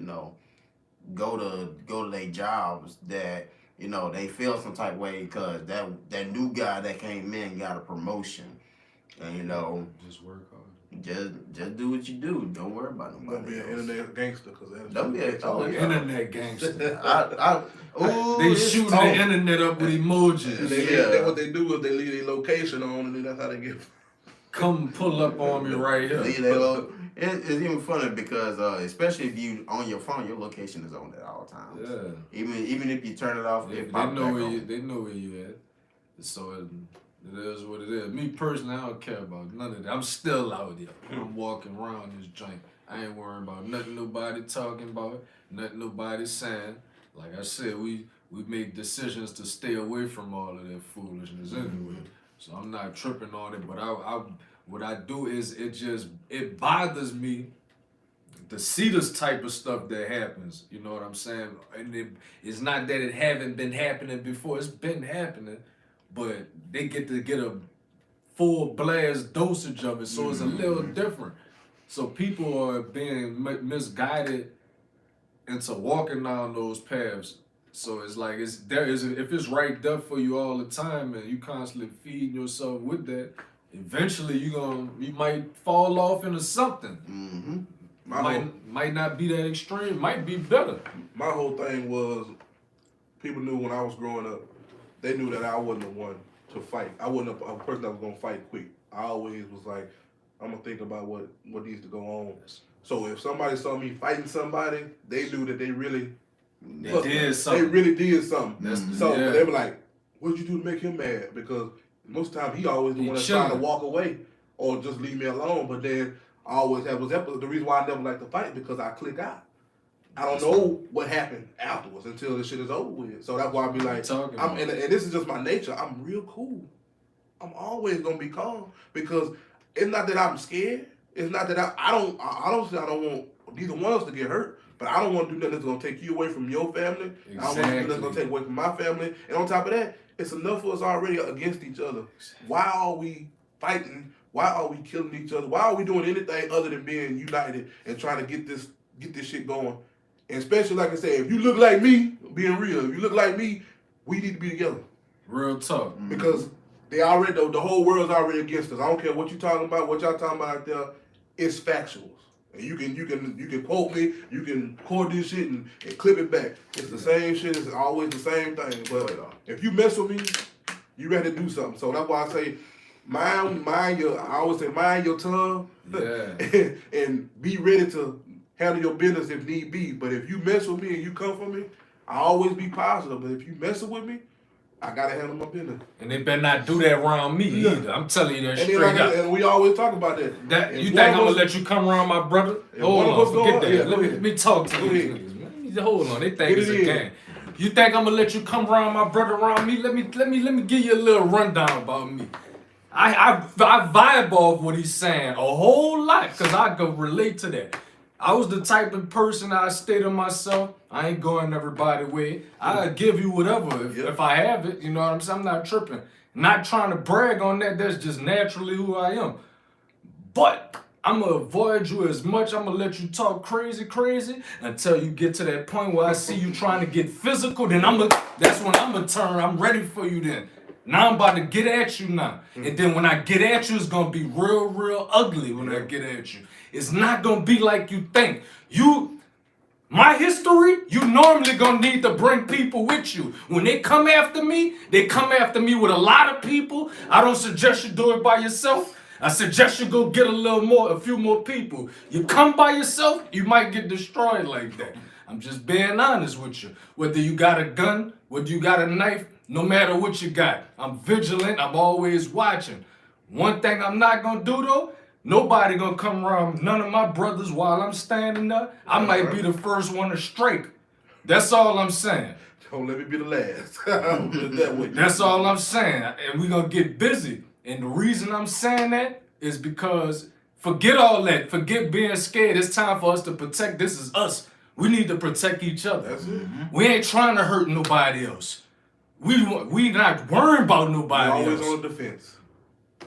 go to their jobs that they feel some type of way because that new guy that came in got a promotion, and just work hard. just do what you do. Don't worry about nobody. Don't be an else. internet gangster because Don't be Internet gangster. They shooting the internet up with emojis. What they do is they leave their location on, and then that's how they get. Come pull up on me right here. It's even funny because especially if you on your phone, your location is on at all times. Yeah. Even if you turn it off, They know where you at. So it is what it is. Me personally, I don't care about none of that. I'm still out here. I'm walking around this joint. I ain't worrying about nothing nobody talking about, nothing nobody saying. Like I said, we make decisions to stay away from all of that foolishness anyway. So I'm not tripping on it, but what I do is it bothers me to see this type of stuff that happens. You know what I'm saying? And it's not that it haven't been happening before. It's been happening, but they get a full blast dosage of it, so it's a little different. So people are being misguided into walking down those paths. So it's like if it's right there for you all the time and you constantly feeding yourself with that, eventually you might fall off into something. Mm-hmm. Might not be that extreme, might be better. My whole thing was people knew when I was growing up, they knew that I wasn't the one to fight. I wasn't a person that was gonna fight quick. I always was like, I'm gonna think about what needs to go on. So if somebody saw me fighting somebody, they knew that they really did something. They really did something. So yeah. they were like, what'd you do to make him mad? Because most of the time he always the one that's trying to walk away or just leave me alone. But then I always have the reason why I never like to fight because I click out. I don't know what happened afterwards until this shit is over with. So that's why I be like, and this is just my nature. I'm real cool. I'm always gonna be calm because it's not that I'm scared. It's not that I don't want neither one of us to get hurt. But I don't want to do nothing that's going to take you away from your family. Exactly. I don't want to do nothing that's going to take away from my family. And on top of that, it's enough of us already against each other. Why are we fighting? Why are we killing each other? Why are we doing anything other than being united and trying to get this shit going? And especially, like I said, if you look like me, being real, if you look like me, we need to be together. Real talk. Because the whole world's already against us. I don't care what you talking about, what y'all talking about out there. It's factuals. And you can quote me, you can record this shit and clip it back. It's the same shit, it's always the same thing. But if you mess with me, you ready to do something. So that's why I say mind your. I always say mind your tongue. Yeah. and be ready to handle your business if need be. But if you mess with me and you come for me, I always be positive. But if you messing with me, I gotta handle my business. And they better not do that around me either. I'm telling you that And straight up. And we always talk about that. You think I'm gonna let you come around my brother? Hold on, forget that. Let me talk to these niggas, man. Hold on, they think it's a game. You think I'm gonna let you come around my brother around me? Let me give you a little rundown about me. I vibe off what he's saying a whole lot because I could relate to that. I was the type of person I stay to myself. I ain't going everybody's way. I give you whatever if I have it. You know what I'm saying? I'm not tripping. Not trying to brag on that. That's just naturally who I am. But I'm going to avoid you as much. I'm going to let you talk crazy until you get to that point where I see you trying to get physical. Then that's when I'm going to turn. I'm ready for you then. Now I'm about to get at you now. And then when I get at you, it's going to be real ugly when I get at you. It's not going to be like you think. My history, you normally going to need to bring people with you. When they come after me with a lot of people. I don't suggest you do it by yourself. I suggest you go get a few more people. You come by yourself, you might get destroyed like that. I'm just being honest with you. Whether you got a gun, whether you got a knife, no matter what you got, I'm vigilant, I'm always watching. One thing I'm not gonna do though, nobody gonna come around none of my brothers while I'm standing there. I might be the first one to strike. That's all I'm saying. Don't let me be the last. I'll put it that way. That's all I'm saying. And we gonna get busy. And the reason I'm saying that is because forget all that. Forget being scared. It's time for us to protect. This is us. We need to protect each other. That's it. We ain't trying to hurt nobody else. We not worrying about nobody always else. On the defense.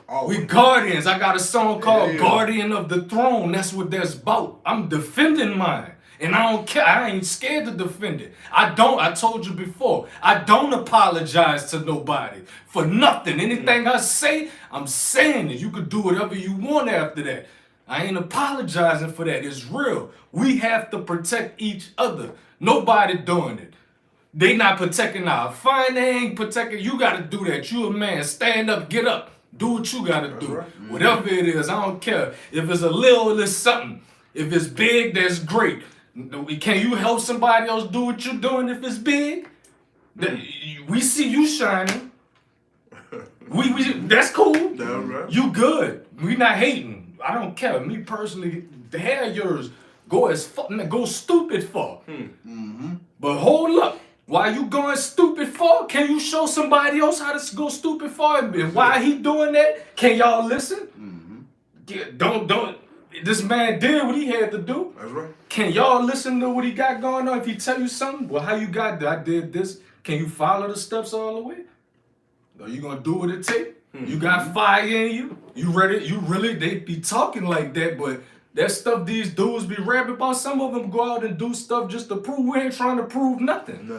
Always. We guardians. I got a song called Guardian of the Throne. That's what that's about. I'm defending mine. And I don't care. I ain't scared to defend it. I told you before, I don't apologize to nobody for nothing. Anything I say, I'm saying it. You could do whatever you want after that. I ain't apologizing for that. It's real. We have to protect each other. Nobody doing it. They not protecting our fine. They ain't protecting. You got to do that. You a man. Stand up. Get up. Do what you got to do. Right. Whatever it is, I don't care. If it's a little, it's something. If it's big, that's great. Can you help somebody else do what you're doing if it's big? We see you shining. That's cool. That's right. You good. We not hating. I don't care. Me personally, the hair of yours go stupid for. But hold up. Why you going stupid for? Can you show somebody else how to go stupid for? And why he doing that? Can y'all listen? Don't. This man did what he had to do. That's right. Can y'all listen to what he got going on? If he tell you something, well, how you got that? I did this. Can you follow the steps all the way? Are you gonna do what it take? You got fire in you? You ready? You really? They be talking like that, but that stuff these dudes be rapping about. Some of them go out and do stuff just to prove. We ain't trying to prove nothing.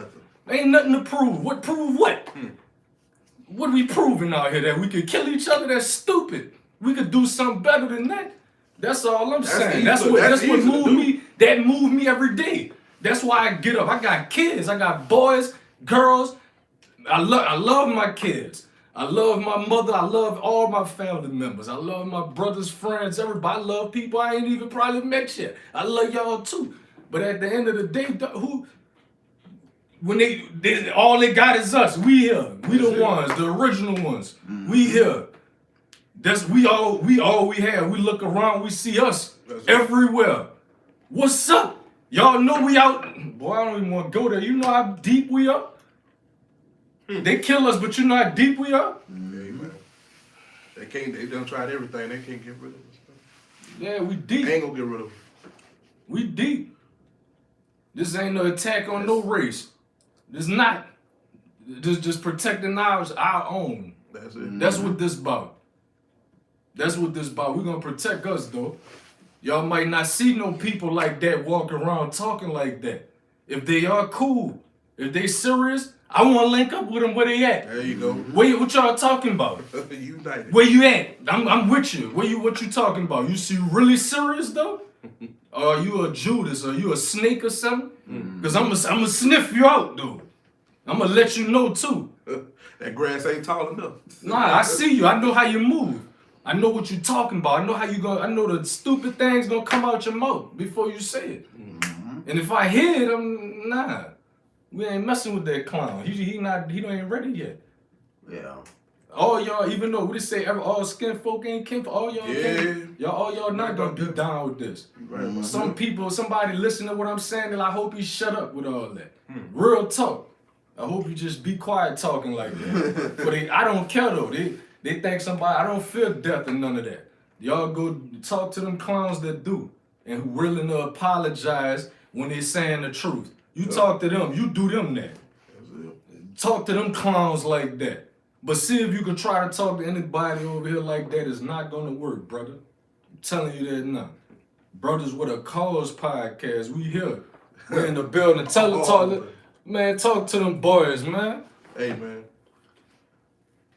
Ain't nothing to prove. What prove what? What are we proving out here? That we could kill each other? That's stupid. We could do something better than that. That's all I'm saying. That's what moved me. That moved me every day. That's why I get up. I got kids. I got boys, girls. I love my kids. I love my mother. I love all my family members. I love my brothers, friends, everybody. I love people I ain't even probably met yet. I love y'all too. But at the end of the day, when they all they got is us. We here. We the ones, the original ones. We here. We all we have. We look around, we see us everywhere. What's up? Y'all know we out. Boy, I don't even want to go there. You know how deep we are? They kill us, but you know how deep we are? Amen. They done tried everything. They can't get rid of us. Yeah, we deep. They ain't gonna get rid of us. We deep. This ain't no attack on no race. This not. This just protecting our own. That's it. That's what this about. That's what this about. We're gonna protect us though. Y'all might not see no people like that walking around talking like that. If they are cool, if they serious, I wanna link up with them where they at. There you go. What y'all talking about? United. Where you at? I'm with you. What you talking about? You really serious though? Or are you a Judas? Are you a snake or something? Cause I'm gonna sniff you out, dude. I'm gonna let you know too. That grass ain't tall enough. Nah, I see you. I know how you move. I know what you're talking about. I know how you go. I know the stupid things gonna come out your mouth before you say it. And if I hear it, I'm nah. We ain't messing with that clown. He ain't ready yet. Yeah. All y'all, even though we say all skin folk ain't kin, all y'all y'all not gonna be down with this. Some people, somebody listen to what I'm saying, and I hope he shut up with all that. Real talk. I hope you just be quiet talking like that. But I don't care though. They think somebody, I don't fear death and none of that. Y'all go talk to them clowns that do and who willing to apologize when they saying the truth. You talk to them, you do them that. Talk to them clowns like that. But see if you can try to talk to anybody over here like that, it's not gonna work, brother. I'm telling you that now. Brothers with a Cause podcast, we here. We're in the building. Man, talk to them boys, man. Hey, man.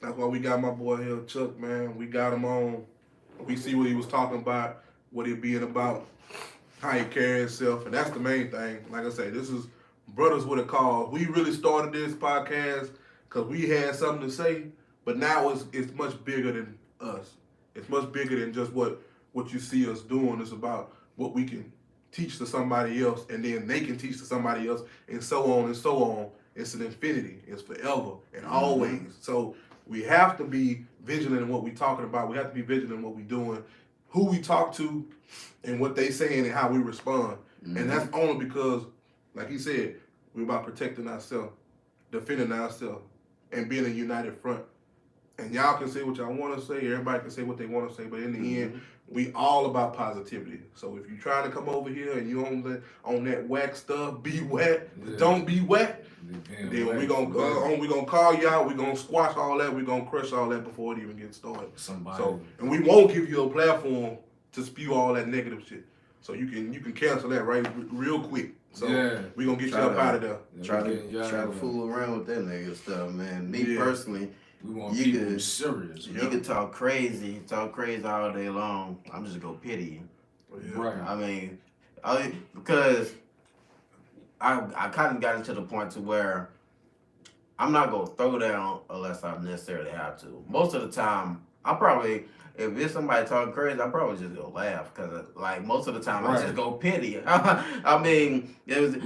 That's why we got my boy here, Chuck, man. We got him on. We see what he was talking about, what he being about, how he carry himself, and that's the main thing. Like I say, this is Brothers with a Cause. We really started this podcast because we had something to say, but now it's much bigger than us. It's much bigger than just what you see us doing. It's about what we can teach to somebody else, and then they can teach to somebody else, and so on and so on. It's an infinity. It's forever and always. So we have to be vigilant in what we're talking about. We have to be vigilant in what we're doing, who we talk to, and what they saying and how we respond. And that's only because, like he said, we're about protecting ourselves, defending ourselves, and being a united front. And y'all can say what y'all want to say. Everybody can say what they want to say. But in the end, we all about positivity. So if you're trying to come over here and you on that whack stuff, B.W.A.C, don't B.W.A.C, then we're gonna call you out. We're gonna squash all that. We're gonna crush all that before it even gets started. And we won't give you a platform to spew all that negative shit. So you can cancel that real quick. So we're gonna get you up out of there. Try to fool around with that nigga stuff, man. Me personally, we want people serious. You can talk crazy all day long. I'm just gonna pity you. Right. I mean, because I kind of got into the point to where I'm not gonna throw down unless I necessarily have to. Most of the time, if it's somebody talking crazy, I probably just go laugh because, like, most of the time I just go pity. I mean, it was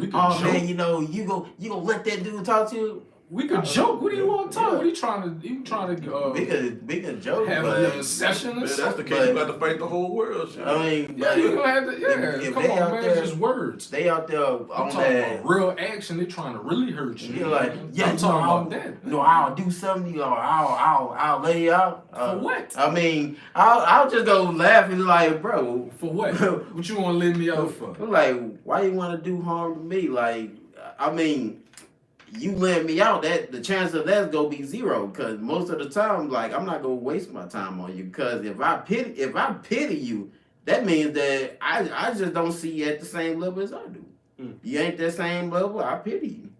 man, you gonna let that dude talk to you? We could joke. What do you want to talk? What are you trying to? We could joke. Have a little session. That's the case. You got to fight the whole world. Shit. I mean, you gonna have to. Come on, man. It's just words. They out there on that real action. They trying to really hurt you. You're like, I'm talking about that. No, I'll do something. I'll lay you out. For what? I mean, I'll just go laughing like, bro. For what? What you want to let me out for? I'm like, why you want to do harm to me? Like, I mean. You let me out, that the chance of that's gonna be zero. Cause most of the time, like, I'm not gonna waste my time on you. Cause if I pity you, that means that I just don't see you at the same level as I do. You ain't that same level, I pity you.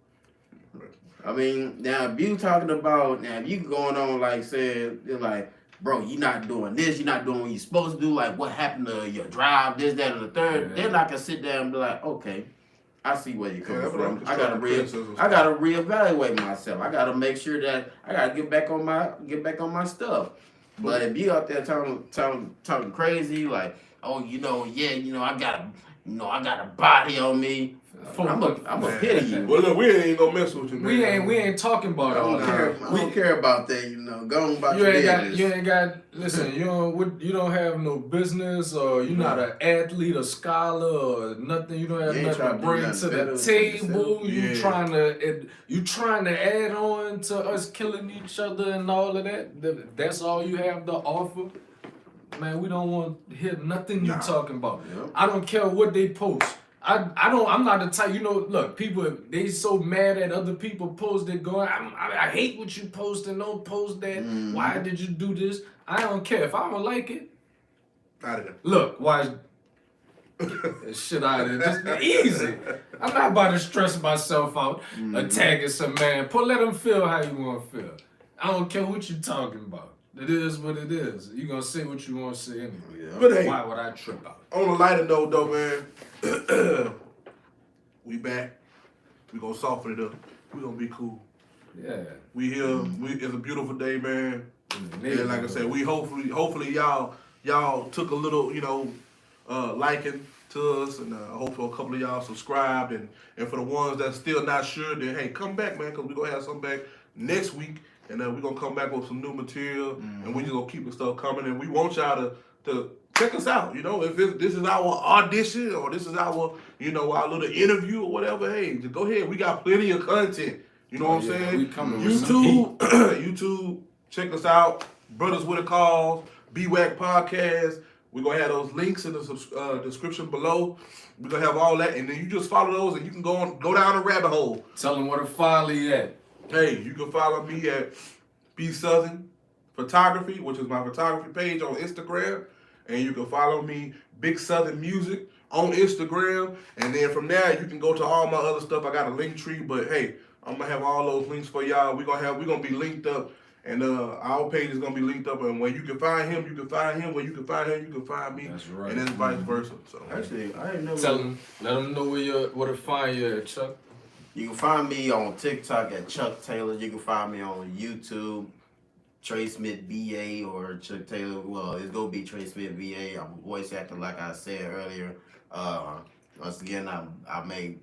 I mean, now if you going on like saying, you're like, bro, you're not doing this, you're not doing what you're supposed to do. Like, what happened to your drive? This, that, and the third. Then I can sit there and be like, okay. I see where you're coming from. I gotta reevaluate myself. I gotta make sure that I gotta get back on my stuff. But if you out there talking crazy, like, oh, I got a body on me. I'm gonna pity you. Well, look, we ain't gonna mess with you, man. We ain't talking about all that. I don't care about that, Go on about your business. You ain't got. Listen, you don't have no business, or you're not an athlete, a scholar, or nothing. You don't have nothing to bring to the table. You trying to add on to us killing each other and all of that. That's all you have to offer. Man, we don't want to hear nothing you talking about. Yep. I don't care what they post. I'm not the type, look, people, they so mad at other people post that going, I hate what you post and don't post that. Why did you do this? I don't care. If I don't like it, out of there. Look, why get that shit out of there. Just easy. I'm not about to stress myself out attacking some man. Let them feel how you want to feel. I don't care what you talking about. It is what it is. You gonna say what you want to say anyway. Yeah. But hey, why would I trip out? On a lighter note, though, man, we back. We gonna soften it up. We gonna be cool. Yeah. We here. It's a beautiful day, man. And like I said, we hopefully y'all took a little, liking to us, and hopefully a couple of y'all subscribed, and for the ones that's still not sure, then hey, come back, man, because we're gonna have something back next week, and we're gonna come back with some new material, and we just gonna keep the stuff coming, and we want y'all to check us out. If this is our audition or this is our our little interview or whatever, hey, just go ahead. We got plenty of content. You know what I'm saying? We coming YouTube, YouTube, check us out. Bruddas with a Cause, B.W.A.C podcast. We're going to have those links in the description below. We're going to have all that. And then you just follow those and you can go down the rabbit hole. Tell them where to follow you at. Hey, you can follow me at B Southern Photography, which is my photography page on Instagram. And you can follow me, Big Southern Music, on Instagram. And then from there, you can go to all my other stuff. I got a link tree. But hey, I'm going to have all those links for y'all. We're going to be linked up. And our page is gonna be linked up, and where you can find him, you can find him. Where you can find him, you can find me. That's right. And then vice versa. So Actually, I ain't never. Let them know where to find you at, Chuck. You can find me on TikTok at Chuck Taylor. You can find me on YouTube, Trey Smith VA or Chuck Taylor. Well, it's gonna be Trey Smith VA. I'm a voice actor, like I said earlier. Once again, I make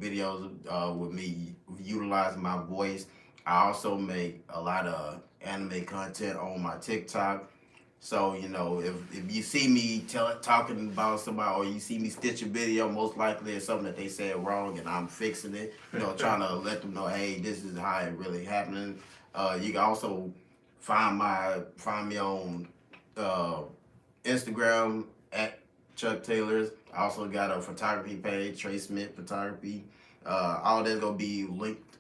videos with me utilizing my voice. I also make a lot of anime content on my TikTok. So, if you see me talking about somebody or you see me stitch a video, most likely it's something that they said wrong and I'm fixing it. Trying to let them know, hey, this is how it really happening. You can also find me on Instagram at Chuck Taylors. I also got a photography page, Trey Smith Photography. All that's gonna be linked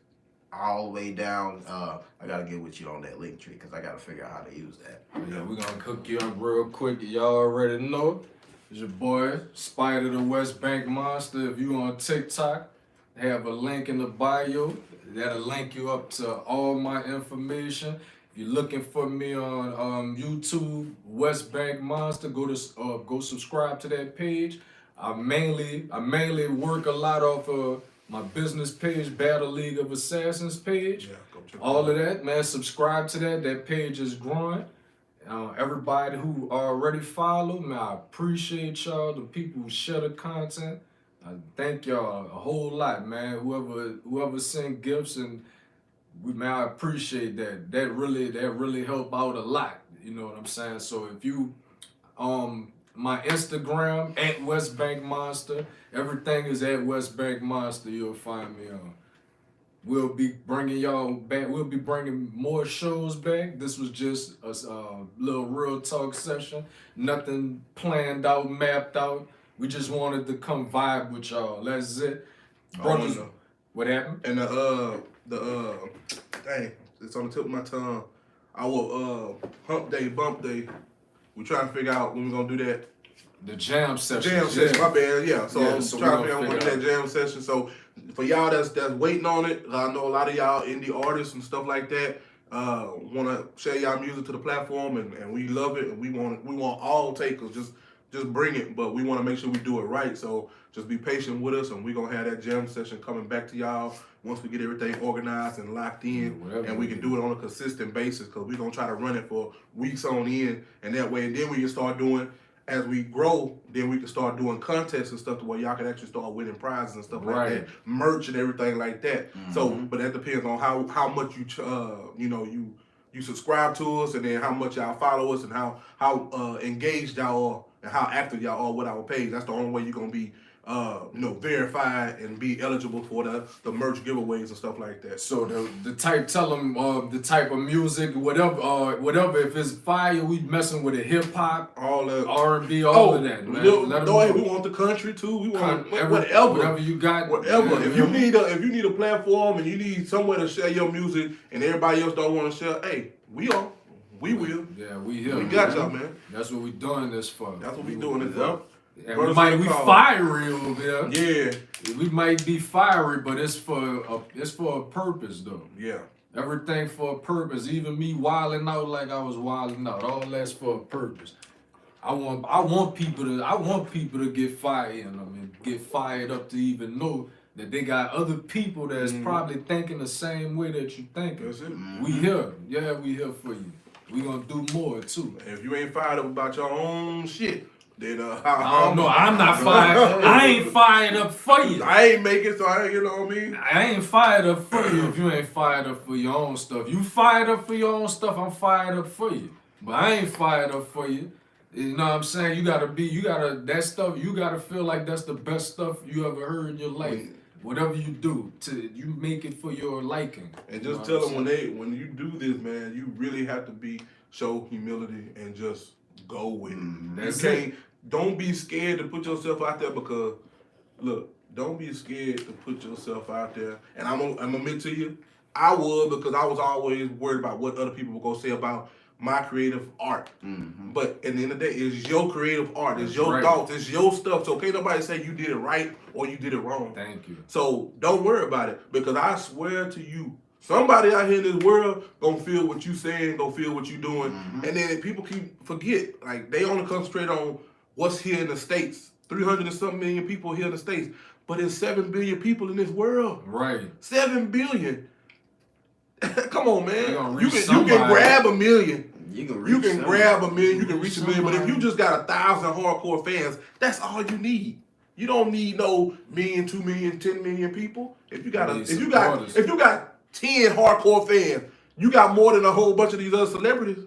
all the way down. I gotta get with you on that link tree because I gotta figure out how to use that. Yeah, we're gonna cook you up real quick. Y'all already know. It's your boy, Spider the West Bank Monster. If you on TikTok, have a link in the bio. That'll link you up to all my information. If you're looking for me on YouTube, West Bank Monster, go subscribe to that page. I mainly work a lot off of my business page, Battle League of Assassins page. yeah, go check All of that, man, subscribe to that. That page is growing. Everybody who already follow, man, I appreciate y'all. The people who share the content, I thank y'all a whole lot, man. Whoever sent gifts, and I appreciate that. That really help out a lot. You know what I'm saying? So if you my Instagram at West Bank Monster. Everything is at West Bank Monster. You'll find me on. We'll be bringing y'all back. We'll be bringing more shows back. This was just a little real talk session. Nothing planned out, mapped out. We just wanted to come vibe with y'all. That's it. Brothers, what happened? And dang, it's on the tip of my tongue. Our hump day, bump day. We trying to figure out when we're gonna do that. The jam session. My bad, yeah. So I'm so trying to figure out when we do that jam session. So for y'all that's waiting on it, I know a lot of y'all indie artists and stuff like that want to share y'all music to the platform, and we love it, and we want all takers. Just bring it, but we want to make sure we do it right. So just be patient with us, and we're gonna have that jam session coming back to y'all once we get everything organized and locked in, and we can do it on a consistent basis, because we're gonna try to run it for weeks on end, and that way, and then we can start doing, as we grow, then we can start doing contests and stuff to where y'all can actually start winning prizes and stuff like that, merch and everything like that. So, but that depends on how much you subscribe to us, and then how much y'all follow us, and how engaged y'all are, and how active y'all are with our page. That's the only way you're gonna be verified and be eligible for the merch giveaways and stuff like that. So tell them the type of music, whatever. If it's fire, we messing with it, hip hop, all the R&B, all of that, man. We want the country too. We want whatever you got. Whatever. Yeah, if you need a platform and you need somewhere to share your music, and everybody else don't want to share, hey, we will. Yeah, we here. We got y'all, man. That's what we doing this for. That's what we doing this for. And we fiery over there. Yeah. We might be fiery, but it's for a purpose, though. Yeah. Everything for a purpose. Even me wilding out like I was wilding out. All that's for a purpose. I want people to get fired in them and get fired up to even know that they got other people that's probably thinking the same way that you thinking. That's it. We here. Yeah, we here for you. We gonna do more too. If you ain't fired up about your own shit, then I don't know. I'm not fired. I ain't fired up for you. I ain't make it, so I ain't, you know what I mean? I ain't fired up for you if you ain't fired up for your own stuff. You fired up for your own stuff, I'm fired up for you. But I ain't fired up for you. You know what I'm saying? You gotta that stuff, you gotta feel like that's the best stuff you ever heard in your life. Whatever you do, you make it for your liking. And just tell them when you do this, man, you really have to show humility and just go with it. That's it. Don't be scared to put yourself out there because, look, don't be scared to put yourself out there. And I'm gonna admit to you, I was because I was always worried about what other people were gonna say about my creative art. But at the end of the day, it's your creative art. It's your thoughts. It's your stuff. So can't nobody say you did it right or you did it wrong. Thank you. So don't worry about it because I swear to you, somebody out here in this world gonna feel what you saying, gonna feel what you doing. And then people forget, like they only concentrate on what's here in the States. 300 and something million people here in the States. But there's 7 billion people in this world. Right. 7 billion. Come on, man. You can somebody. grab a million. You can grab a million. You can reach a million. But if you just got 1,000 hardcore fans, that's all you need. You don't need no million, 2 million, 10 million people. If you got 10 hardcore fans, you got more than a whole bunch of these other celebrities.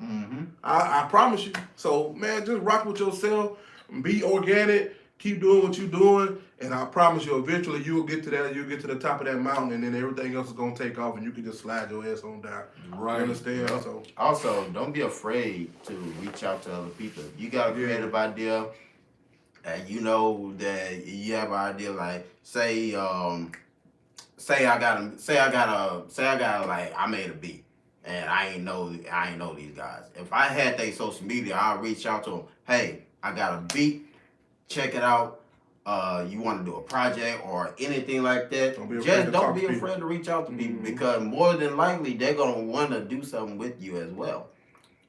I promise you. So man, just rock with yourself. Be organic. Keep doing what you're doing, and I promise you, eventually you'll get to that. You'll get to the top of that mountain, and then everything else is gonna take off, and you can just slide your ass on down. Right. You understand? Yeah. So also, don't be afraid to reach out to other people. If you got a creative idea, and you know that you have an idea, like say I made a beat. And I ain't know these guys. If I had their social media, I'll reach out to them. Hey, I got a beat. Check it out. You want to do a project or anything like that? Don't be afraid to reach out to people because more than likely they're gonna want to do something with you as well.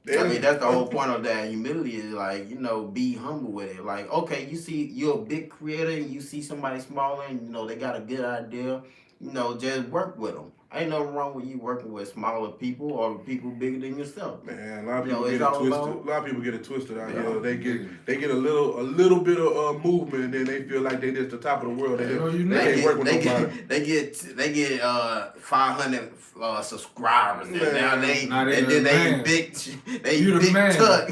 I mean, that's the whole point of that humility is like, be humble with it. Like, okay, you see you're a big creator and you see somebody smaller and they got a good idea. Just work with them. Ain't nothing wrong with you working with smaller people or people bigger than yourself. Man, a lot of people get it twisted. A lot of people get it twisted out here. They get a little bit of movement, and then they feel like they just the top of the world. They can't work with nobody. They get 500 subscribers, and now they big tuck.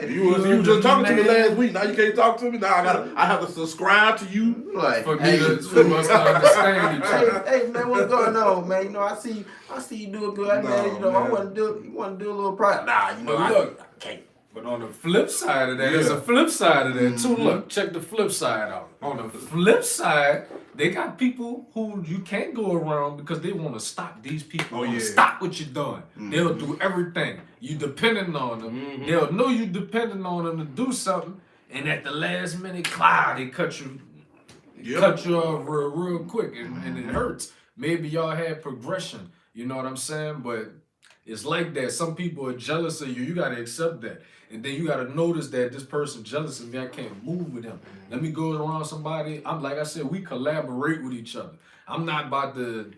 You was just talking to me last week. Now you can't talk to me. Now I have to subscribe to you. Like, for us to understand each other. Hey man, what's going on, man? I see you doing good, man. I want to do a little project. Nah, I can't. But on the flip side of that, there's a flip side of that too. Look, check the flip side out. On the flip side, they got people who you can't go around because they want to stop these people. Stop what you're doing. They'll do everything. You depending on them. They'll know you depending on them to do something, and at the last minute, they cut you. Cut you off real quick, and it hurts. Maybe y'all had progression, you know what I'm saying? But it's like that. Some people are jealous of you. You got to accept that. And then you got to notice that this person jealous of me. I can't move with him. Let me go around somebody. I'm like I said, we collaborate with each other. I'm not about to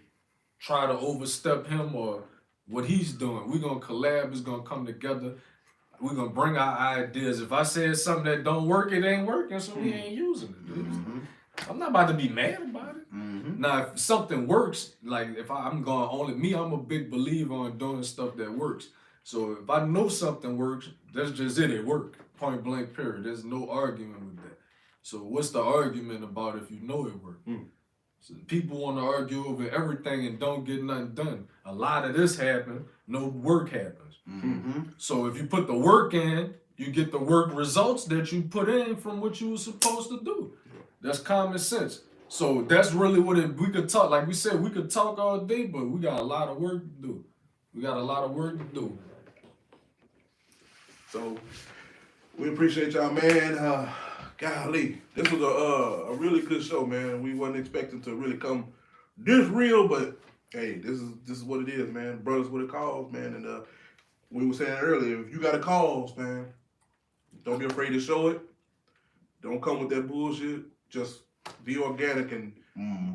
try to overstep him or what he's doing. We're going to collab. It's going to come together. We're going to bring our ideas. If I said something that don't work, it ain't working, so we ain't using it. I'm not about to be mad about it. Now, if something works, like if I'm a big believer in doing stuff that works. So if I know something works, that's just it. It worked. Point blank, period. There's no argument with that. So what's the argument about if you know it worked? So people want to argue over everything and don't get nothing done. A lot of this happens, no work happens. So if you put the work in, you get the work results that you put in from what you were supposed to do. That's common sense. So that's really what we could talk. Like we said, we could talk all day, but we got a lot of work to do. So we appreciate y'all, man. Golly, this was a really good show, man. We wasn't expecting to really come this real, but hey, this is what it is, man. Brothers with a cause, man. And we were saying earlier, if you got a cause, man, don't be afraid to show it. Don't come with that bullshit. Just be organic and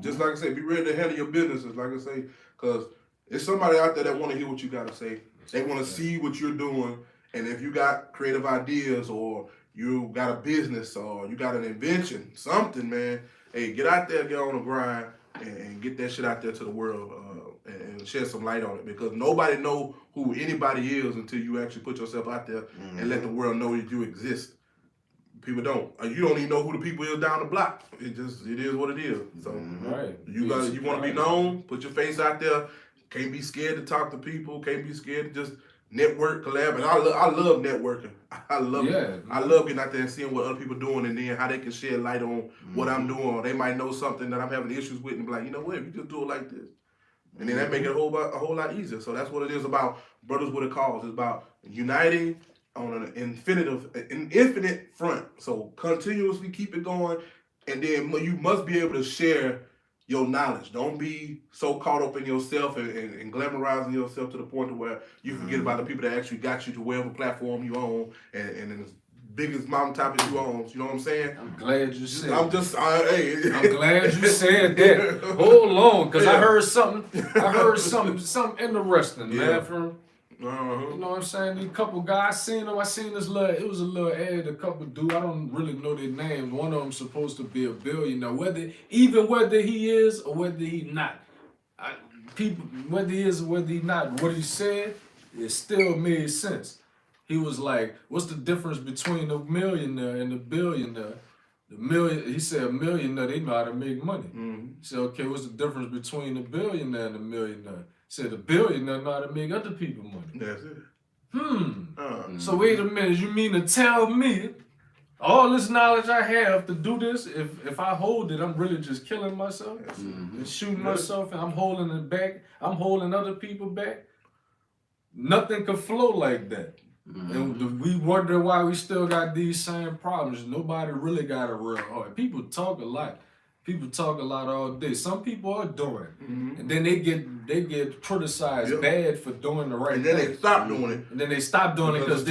Just like I say, be ready to handle your businesses, like I say, because there's somebody out there that want to hear what you got to say. They want to see what you're doing, and if you got creative ideas or you got a business or you got an invention, something, man, hey, get out there, get on the grind, and get that shit out there to the world and shed some light on it, because nobody know who anybody is until you actually put yourself out there and let the world know that you exist. People don't. You don't even know who the people is down the block. It is what it is. So you want to be known. Put your face out there. Can't be scared to talk to people. Can't be scared to just network, collaborate. I love networking. I love it. I love getting out there and seeing what other people doing, and then how they can shed light on what I'm doing. Or they might know something that I'm having issues with, and be like, you know what? If you just do it like this, and then that make it a whole lot easier. So that's what it is about. Brothers with a Cause. It's about uniting on an infinite front. So continuously keep it going, and then you must be able to share your knowledge. Don't be so caught up in yourself and glamorizing yourself to the point to where you forget about the people that actually got you to whatever platform you own and as big as mountaintop as you own. You know what I'm saying? I'm glad you said. I'm glad you said that. Hold on, cause I heard something interesting, man. From you know what I'm saying? These couple guys, I seen this little, it was a little ad, a couple dudes, I don't really know their names. One of them supposed to be a billionaire, whether he is or whether he not. Whether he is or whether he not, what he said, it still made sense. He was like, what's the difference between a millionaire and a billionaire? He said a millionaire, they know how to make money. He said, okay, what's the difference between a billionaire and a millionaire? Said a billionaire know how to make other people money. That's it. So wait a minute, you mean to tell me all this knowledge I have to do this, if I hold it, I'm really just killing myself and shooting myself, and I'm holding it back, I'm holding other people back? Nothing could flow like that. And we wonder why we still got these same problems. Nobody really got a real heart. People talk a lot. People talk a lot all day. Some people are doing, and then they get criticized bad for doing the right thing. And then they stop doing it. And then they stop doing it because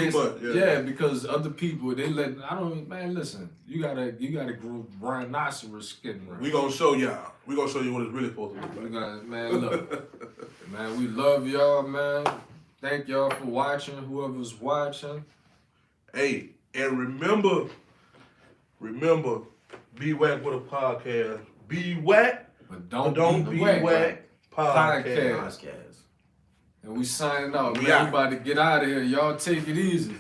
because other people listen. You gotta grow rhinoceros skin. Right? We gonna show y'all. We gonna show you what it's really supposed to look like. Look, man, we love y'all, man. Thank y'all for watching. Whoever's watching. Hey, and remember. B.W.A.C with a podcast. B.W.A.C. But don't be whack. Podcast. And we signing out. We about to get out of here. Y'all take it easy.